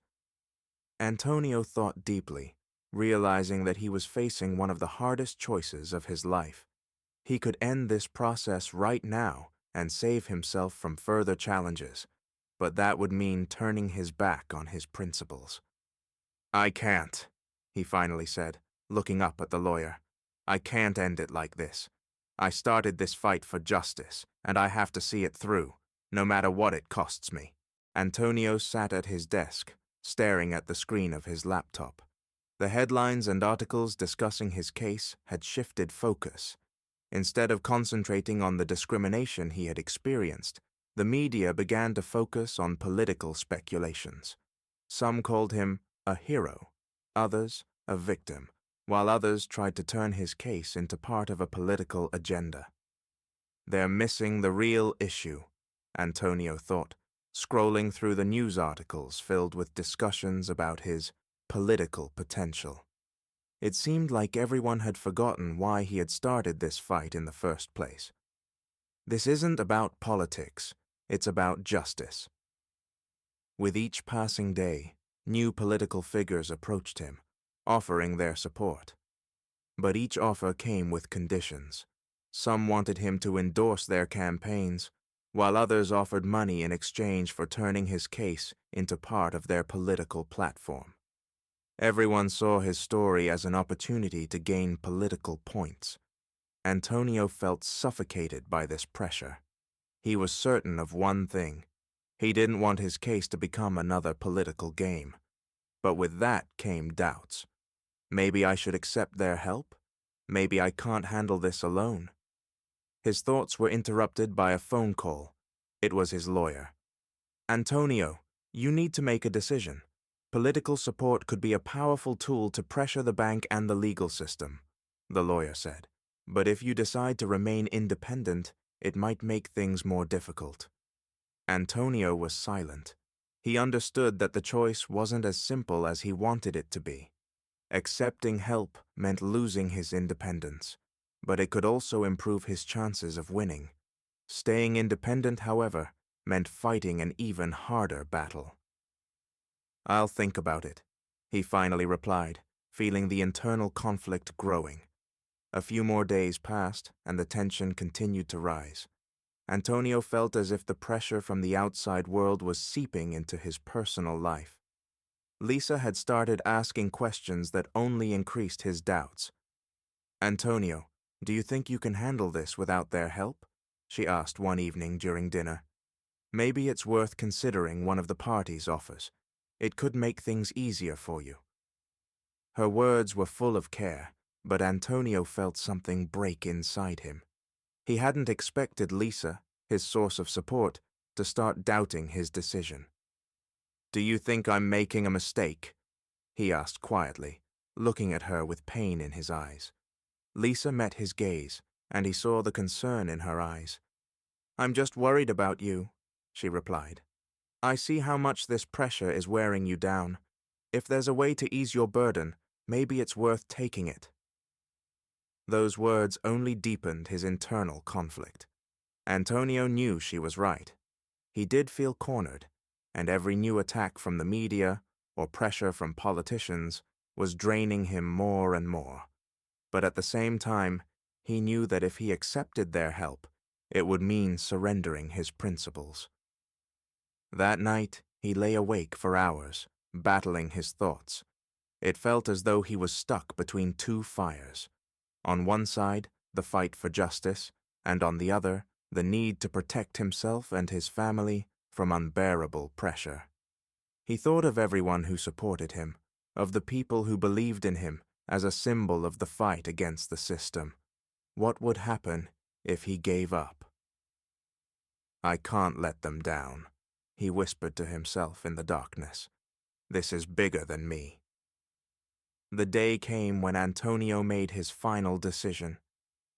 Antonio thought deeply, realizing that he was facing one of the hardest choices of his life. He could end this process right now and save himself from further challenges, but that would mean turning his back on his principles. "I can't," he finally said, looking up at the lawyer. "I can't end it like this. I started this fight for justice, and I have to see it through, no matter what it costs me." Antonio sat at his desk, staring at the screen of his laptop. The headlines and articles discussing his case had shifted focus. Instead of concentrating on the discrimination he had experienced, the media began to focus on political speculations. Some called him a hero, others a victim, while others tried to turn his case into part of a political agenda. "They're missing the real issue," Antonio thought, scrolling through the news articles filled with discussions about his political potential. It seemed like everyone had forgotten why he had started this fight in the first place. This isn't about politics, it's about justice. With each passing day, new political figures approached him, offering their support. But each offer came with conditions. Some wanted him to endorse their campaigns, while others offered money in exchange for turning his case into part of their political platform. Everyone saw his story as an opportunity to gain political points. Antonio felt suffocated by this pressure. He was certain of one thing. He didn't want his case to become another political game. But with that came doubts. Maybe I should accept their help? Maybe I can't handle this alone. His thoughts were interrupted by a phone call. It was his lawyer. "Antonio, you need to make a decision. Political support could be a powerful tool to pressure the bank and the legal system," the lawyer said. "But if you decide to remain independent, it might make things more difficult." Antonio was silent. He understood that the choice wasn't as simple as he wanted it to be. Accepting help meant losing his independence, but it could also improve his chances of winning. Staying independent, however, meant fighting an even harder battle. "I'll think about it," he finally replied, feeling the internal conflict growing. A few more days passed, and the tension continued to rise. Antonio felt as if the pressure from the outside world was seeping into his personal life. Lisa had started asking questions that only increased his doubts. "Antonio, do you think you can handle this without their help?" she asked one evening during dinner. "Maybe it's worth considering one of the parties' offers. It could make things easier for you." Her words were full of care, but Antonio felt something break inside him. He hadn't expected Lisa, his source of support, to start doubting his decision. "Do you think I'm making a mistake?" he asked quietly, looking at her with pain in his eyes. Lisa met his gaze, and he saw the concern in her eyes. "I'm just worried about you," she replied. "I see how much this pressure is wearing you down. If there's a way to ease your burden, maybe it's worth taking it." Those words only deepened his internal conflict. Antonio knew she was right. He did feel cornered, and every new attack from the media or pressure from politicians was draining him more and more. But at the same time, he knew that if he accepted their help, it would mean surrendering his principles. That night, he lay awake for hours, battling his thoughts. It felt as though he was stuck between two fires. On one side, the fight for justice, and on the other, the need to protect himself and his family from unbearable pressure. He thought of everyone who supported him, of the people who believed in him as a symbol of the fight against the system. What would happen if he gave up? "I can't let them down," he whispered to himself in the darkness. "This is bigger than me." The day came when Antonio made his final decision.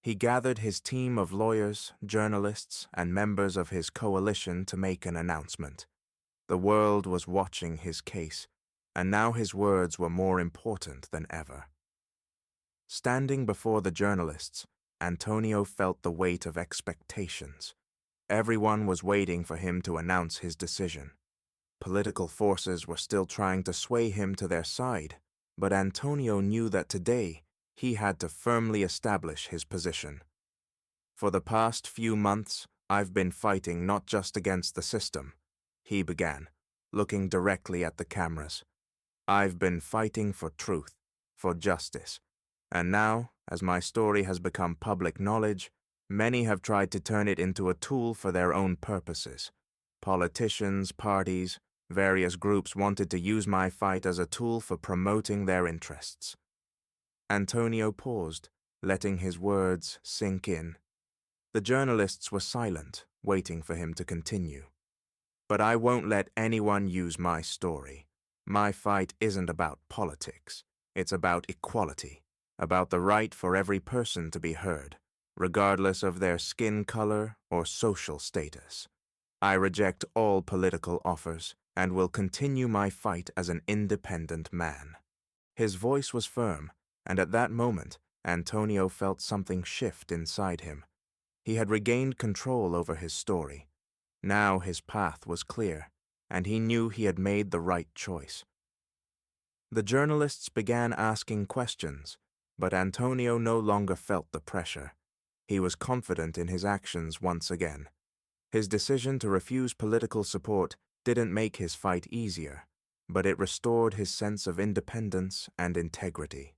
He gathered his team of lawyers, journalists, and members of his coalition to make an announcement. The world was watching his case, and now his words were more important than ever. Standing before the journalists, Antonio felt the weight of expectations. Everyone was waiting for him to announce his decision. Political forces were still trying to sway him to their side, but Antonio knew that today he had to firmly establish his position. "For the past few months, I've been fighting not just against the system," he began, looking directly at the cameras. "I've been fighting for truth, for justice. And now, as my story has become public knowledge, many have tried to turn it into a tool for their own purposes. Politicians, parties, various groups wanted to use my fight as a tool for promoting their interests." Antonio paused, letting his words sink in. The journalists were silent, waiting for him to continue. "But I won't let anyone use my story. My fight isn't about politics. It's about equality, about the right for every person to be heard, regardless of their skin color or social status. I reject all political offers and will continue my fight as an independent man." His voice was firm, and at that moment, Antonio felt something shift inside him. He had regained control over his story. Now his path was clear, and he knew he had made the right choice. The journalists began asking questions, but Antonio no longer felt the pressure. He was confident in his actions once again. His decision to refuse political support didn't make his fight easier, but it restored his sense of independence and integrity.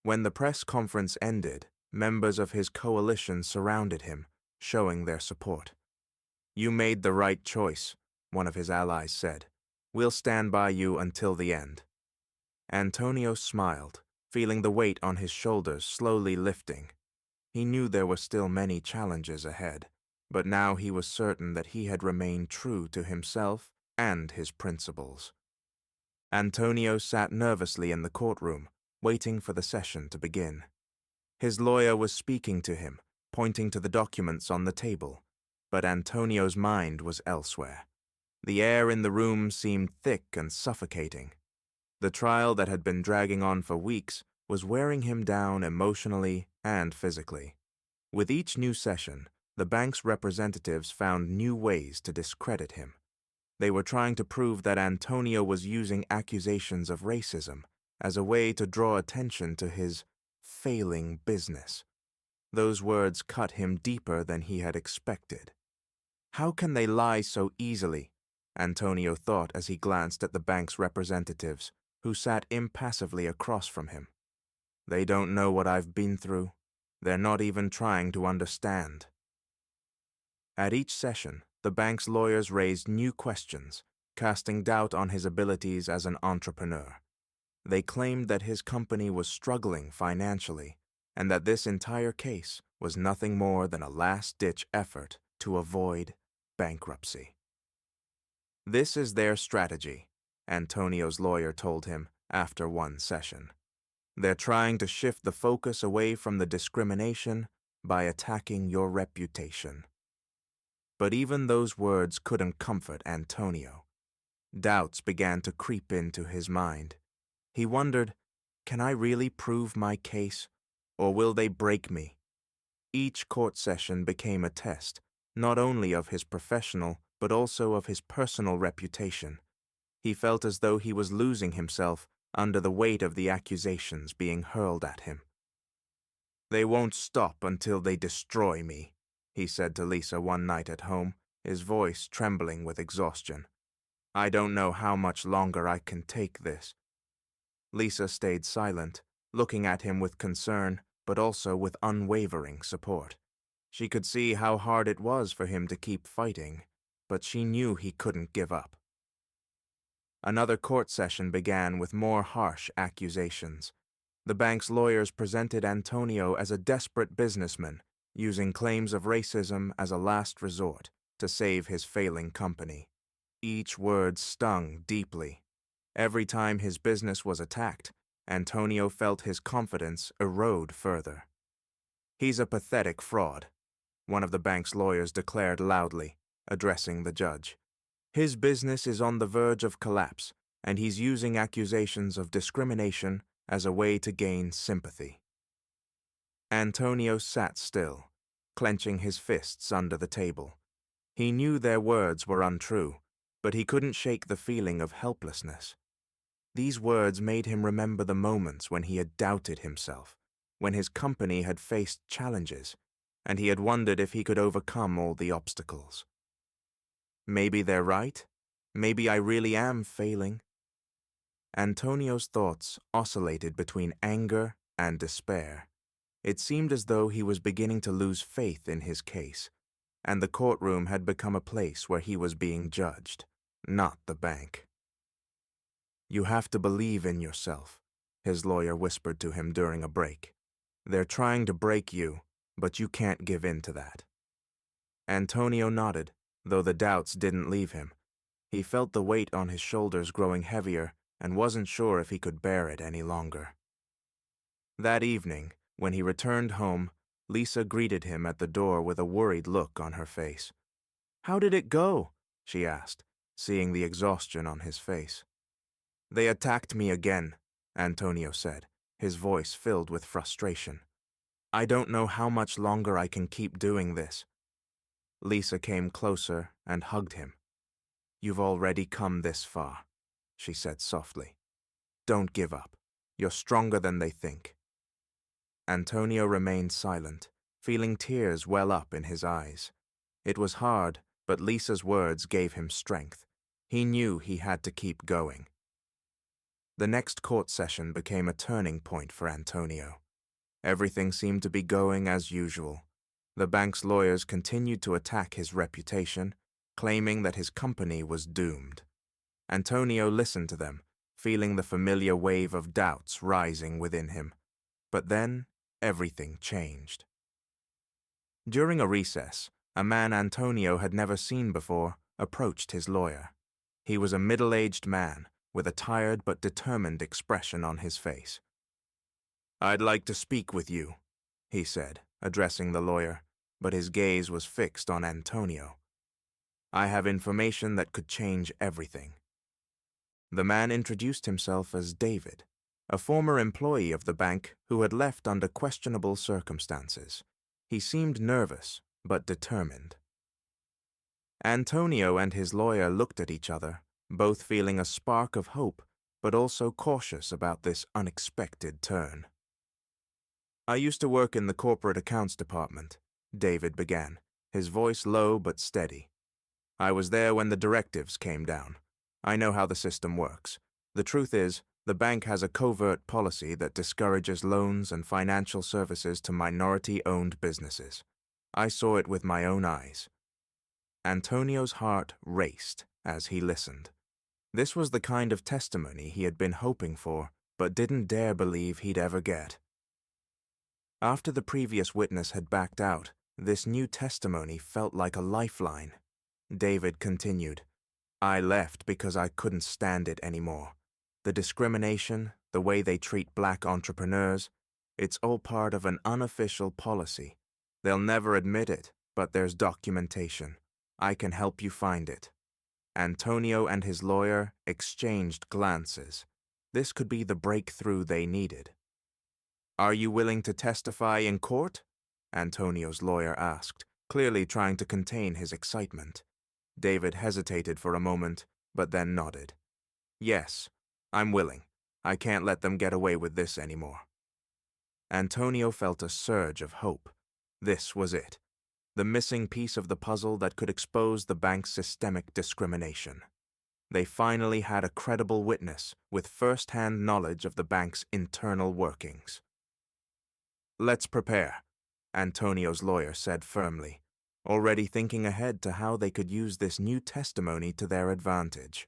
When the press conference ended, members of his coalition surrounded him, showing their support. "You made the right choice," one of his allies said. "We'll stand by you until the end." Antonio smiled, feeling the weight on his shoulders slowly lifting. He knew there were still many challenges ahead, but now he was certain that he had remained true to himself and his principles. Antonio sat nervously in the courtroom, waiting for the session to begin. His lawyer was speaking to him, pointing to the documents on the table, but Antonio's mind was elsewhere. The air in the room seemed thick and suffocating. The trial that had been dragging on for weeks was wearing him down emotionally and physically. With each new session, the bank's representatives found new ways to discredit him. They were trying to prove that Antonio was using accusations of racism as a way to draw attention to his failing business. Those words cut him deeper than he had expected. How can they lie so easily? Antonio thought as he glanced at the bank's representatives, who sat impassively across from him. They don't know what I've been through. They're not even trying to understand. At each session, the bank's lawyers raised new questions, casting doubt on his abilities as an entrepreneur. They claimed that his company was struggling financially, and that this entire case was nothing more than a last-ditch effort to avoid bankruptcy. "This is their strategy," Antonio's lawyer told him after one session. "They're trying to shift the focus away from the discrimination by attacking your reputation." But even those words couldn't comfort Antonio. Doubts began to creep into his mind. He wondered, can I really prove my case, or will they break me? Each court session became a test, not only of his professional, but also of his personal reputation. He felt as though he was losing himself under the weight of the accusations being hurled at him. "They won't stop until they destroy me," he said to Lisa one night at home, his voice trembling with exhaustion. "I don't know how much longer I can take this." Lisa stayed silent, looking at him with concern, but also with unwavering support. She could see how hard it was for him to keep fighting, but she knew he couldn't give up. Another court session began with more harsh accusations. The bank's lawyers presented Antonio as a desperate businessman, using claims of racism as a last resort to save his failing company. Each word stung deeply. Every time his business was attacked, Antonio felt his confidence erode further. "He's a pathetic fraud," one of the bank's lawyers declared loudly, addressing the judge. "His business is on the verge of collapse, and he's using accusations of discrimination as a way to gain sympathy." Antonio sat still, clenching his fists under the table. He knew their words were untrue, but he couldn't shake the feeling of helplessness. These words made him remember the moments when he had doubted himself, when his company had faced challenges, and he had wondered if he could overcome all the obstacles. Maybe they're right. Maybe I really am failing. Antonio's thoughts oscillated between anger and despair. It seemed as though he was beginning to lose faith in his case, and the courtroom had become a place where he was being judged, not the bank. "You have to believe in yourself," his lawyer whispered to him during a break. "They're trying to break you, but you can't give in to that." Antonio nodded, though the doubts didn't leave him. He felt the weight on his shoulders growing heavier and wasn't sure if he could bear it any longer. That evening, when he returned home, Lisa greeted him at the door with a worried look on her face. "How did it go?" she asked, seeing the exhaustion on his face. "They attacked me again," Antonio said, his voice filled with frustration. "I don't know how much longer I can keep doing this." Lisa came closer and hugged him. "You've already come this far," she said softly. "Don't give up. You're stronger than they think." Antonio remained silent, feeling tears well up in his eyes. It was hard, but Lisa's words gave him strength. He knew he had to keep going. The next court session became a turning point for Antonio. Everything seemed to be going as usual. The bank's lawyers continued to attack his reputation, claiming that his company was doomed. Antonio listened to them, feeling the familiar wave of doubts rising within him. But then, everything changed. During a recess, a man Antonio had never seen before approached his lawyer. He was a middle-aged man, with a tired but determined expression on his face. "I'd like to speak with you," he said, addressing the lawyer, but his gaze was fixed on Antonio. "I have information that could change everything." The man introduced himself as David, a former employee of the bank who had left under questionable circumstances. He seemed nervous, but determined. Antonio and his lawyer looked at each other, both feeling a spark of hope, but also cautious about this unexpected turn. "I used to work in the corporate accounts department," David began, his voice low but steady. "I was there when the directives came down. I know how the system works. The truth is, the bank has a covert policy that discourages loans and financial services to minority-owned businesses. I saw it with my own eyes." Antonio's heart raced as he listened. This was the kind of testimony he had been hoping for, but didn't dare believe he'd ever get. After the previous witness had backed out, this new testimony felt like a lifeline. David continued, "I left because I couldn't stand it anymore. The discrimination, the way they treat black entrepreneurs, it's all part of an unofficial policy. They'll never admit it, but there's documentation. I can help you find it." Antonio and his lawyer exchanged glances. This could be the breakthrough they needed. "Are you willing to testify in court?" Antonio's lawyer asked, clearly trying to contain his excitement. David hesitated for a moment, but then nodded. Yes, I'm willing. I can't let them get away with this anymore. Antonio felt a surge of hope. This was it. The missing piece of the puzzle that could expose the bank's systemic discrimination. They finally had a credible witness with first-hand knowledge of the bank's internal workings. Let's prepare, Antonio's lawyer said firmly, already thinking ahead to how they could use this new testimony to their advantage.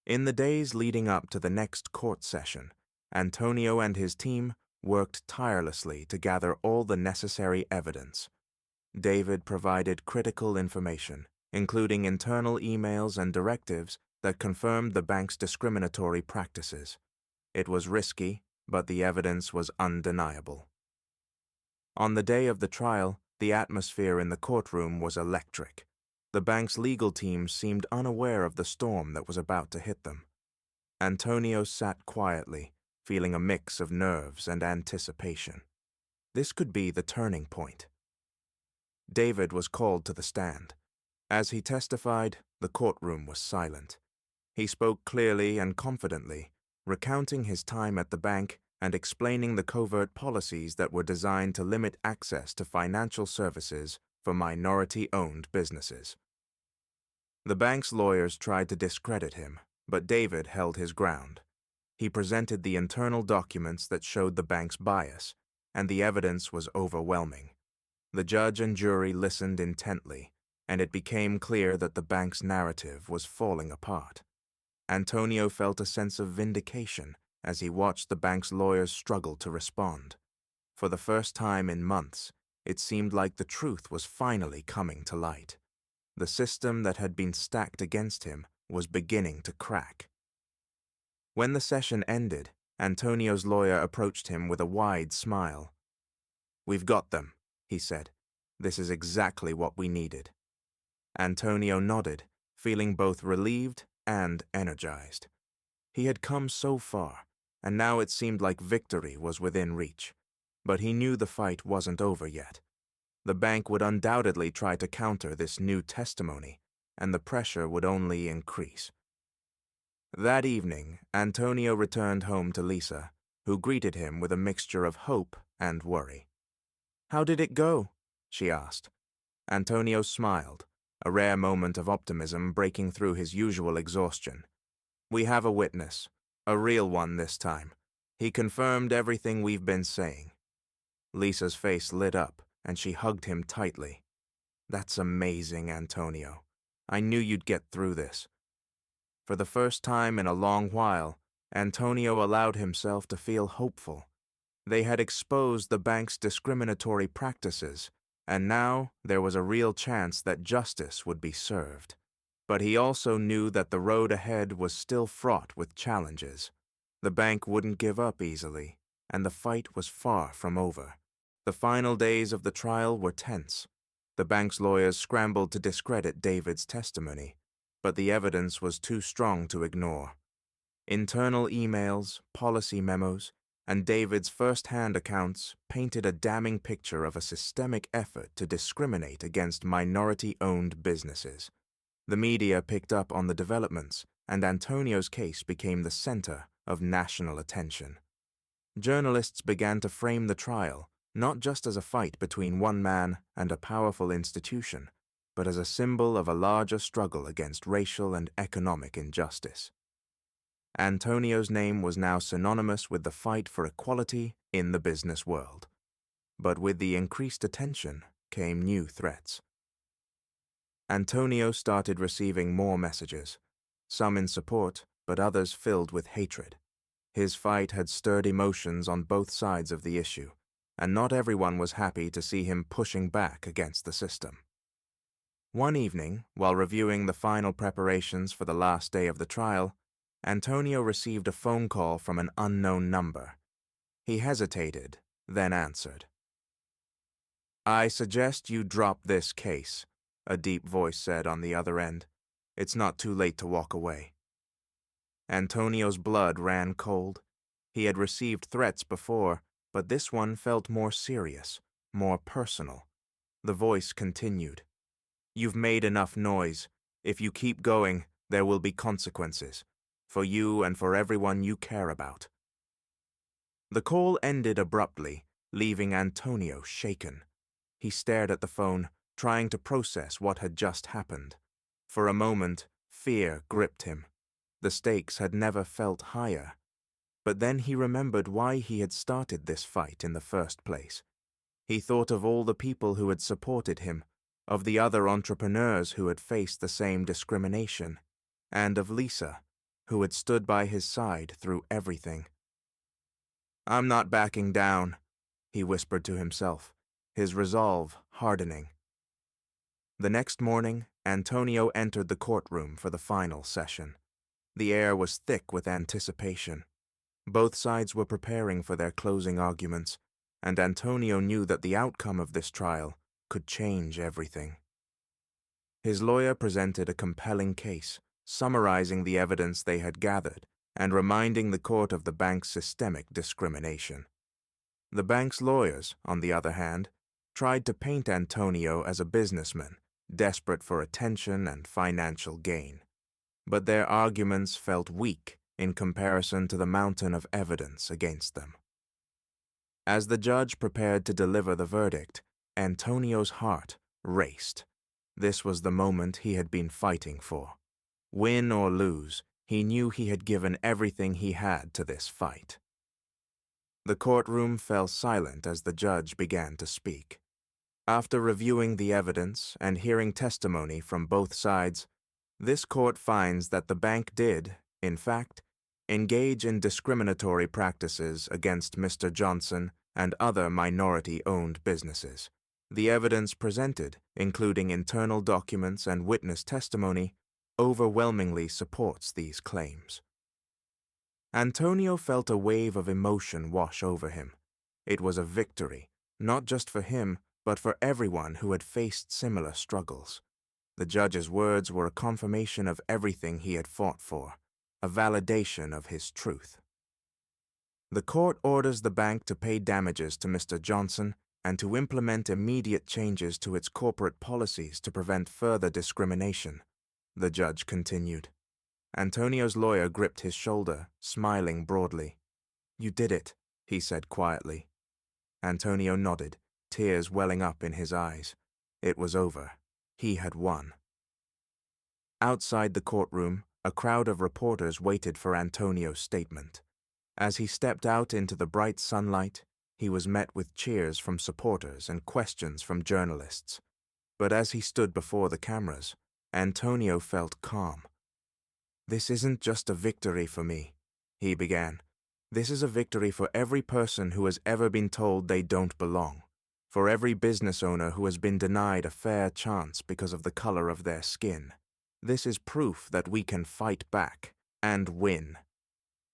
In the days leading up to the next court session, Antonio and his team worked tirelessly to gather all the necessary evidence. David provided critical information, including internal emails and directives that confirmed the bank's discriminatory practices. It was risky, but the evidence was undeniable. On the day of the trial, the atmosphere in the courtroom was electric. The bank's legal team seemed unaware of the storm that was about to hit them. Antonio sat quietly, feeling a mix of nerves and anticipation. This could be the turning point. David was called to the stand. As he testified, the courtroom was silent. He spoke clearly and confidently, recounting his time at the bank and explaining the covert policies that were designed to limit access to financial services for minority-owned businesses. The bank's lawyers tried to discredit him, but David held his ground. He presented the internal documents that showed the bank's bias, and the evidence was overwhelming. The judge and jury listened intently, and it became clear that the bank's narrative was falling apart. Antonio felt a sense of vindication as he watched the bank's lawyers struggle to respond. For the first time in months, it seemed like the truth was finally coming to light. The system that had been stacked against him was beginning to crack. When the session ended, Antonio's lawyer approached him with a wide smile. "We've got them," he said. "This is exactly what we needed." Antonio nodded, feeling both relieved and energized. He had come so far, and now it seemed like victory was within reach. But he knew the fight wasn't over yet. The bank would undoubtedly try to counter this new testimony, and the pressure would only increase. That evening, Antonio returned home to Lisa, who greeted him with a mixture of hope and worry. "How did it go?" she asked. Antonio smiled, a rare moment of optimism breaking through his usual exhaustion. "We have a witness, a real one this time. He confirmed everything we've been saying." Lisa's face lit up, and she hugged him tightly. "That's amazing, Antonio. I knew you'd get through this." For the first time in a long while, Antonio allowed himself to feel hopeful. They had exposed the bank's discriminatory practices, and now there was a real chance that justice would be served. But he also knew that the road ahead was still fraught with challenges. The bank wouldn't give up easily, and the fight was far from over. The final days of the trial were tense. The bank's lawyers scrambled to discredit David's testimony, but the evidence was too strong to ignore. Internal emails, policy memos, and David's first-hand accounts painted a damning picture of a systemic effort to discriminate against minority-owned businesses. The media picked up on the developments, and Antonio's case became the center of national attention. Journalists began to frame the trial not just as a fight between one man and a powerful institution, but as a symbol of a larger struggle against racial and economic injustice. Antonio's name was now synonymous with the fight for equality in the business world. But with the increased attention came new threats. Antonio started receiving more messages, some in support, but others filled with hatred. His fight had stirred emotions on both sides of the issue, and not everyone was happy to see him pushing back against the system. One evening, while reviewing the final preparations for the last day of the trial, Antonio received a phone call from an unknown number. He hesitated, then answered. "I suggest you drop this case," a deep voice said on the other end. "It's not too late to walk away." Antonio's blood ran cold. He had received threats before, but this one felt more serious. more personal. The voice continued. "You've made enough noise. If you keep going, there will be consequences. For you and for everyone you care about." The call ended abruptly, leaving Antonio shaken. He stared at the phone, trying to process what had just happened. For a moment, fear gripped him. The stakes had never felt higher. But then he remembered why he had started this fight in the first place. He thought of all the people who had supported him, of the other entrepreneurs who had faced the same discrimination, and of Lisa, who had stood by his side through everything. "I'm not backing down," he whispered to himself, his resolve hardening. The next morning, Antonio entered the courtroom for the final session. The air was thick with anticipation. Both sides were preparing for their closing arguments, and Antonio knew that the outcome of this trial could change everything. His lawyer presented a compelling case, summarizing the evidence they had gathered and reminding the court of the bank's systemic discrimination. The bank's lawyers, on the other hand, tried to paint Antonio as a businessman, desperate for attention and financial gain. But their arguments felt weak in comparison to the mountain of evidence against them. As the judge prepared to deliver the verdict, Antonio's heart raced. This was the moment he had been fighting for. Win or lose, he knew he had given everything he had to this fight. The courtroom fell silent as the judge began to speak. After reviewing the evidence and hearing testimony from both sides, this court finds that the bank did, in fact, engage in discriminatory practices against Mr. Johnson and other minority-owned businesses. The evidence presented, including internal documents and witness testimony, overwhelmingly supports these claims. Antonio felt a wave of emotion wash over him. It was a victory, not just for him, but for everyone who had faced similar struggles. The judge's words were a confirmation of everything he had fought for, a validation of his truth. The court orders the bank to pay damages to Mr. Johnson and to implement immediate changes to its corporate policies to prevent further discrimination, the judge continued. Antonio's lawyer gripped his shoulder, smiling broadly. "You did it," he said quietly. Antonio nodded, tears welling up in his eyes. It was over. He had won. Outside the courtroom, a crowd of reporters waited for Antonio's statement. As he stepped out into the bright sunlight, he was met with cheers from supporters and questions from journalists. But as he stood before the cameras, Antonio felt calm. "This isn't just a victory for me," he began. "This is a victory for every person who has ever been told they don't belong, for every business owner who has been denied a fair chance because of the color of their skin. This is proof that we can fight back and win."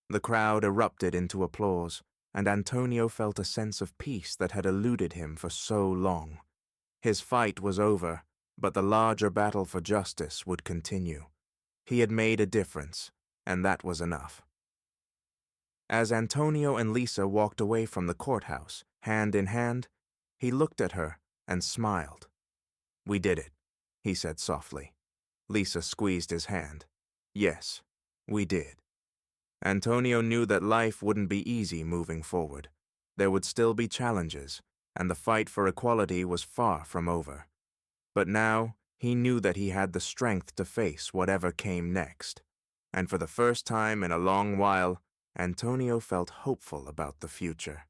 The crowd erupted into applause, and Antonio felt a sense of peace that had eluded him for so long. His fight was over, but the larger battle for justice would continue. He had made a difference, and that was enough. As Antonio and Lisa walked away from the courthouse, hand in hand, he looked at her and smiled. "We did it," he said softly. Lisa squeezed his hand. "Yes, we did." Antonio knew that life wouldn't be easy moving forward. There would still be challenges, and the fight for equality was far from over. But now, he knew that he had the strength to face whatever came next. And for the first time in a long while, Antonio felt hopeful about the future.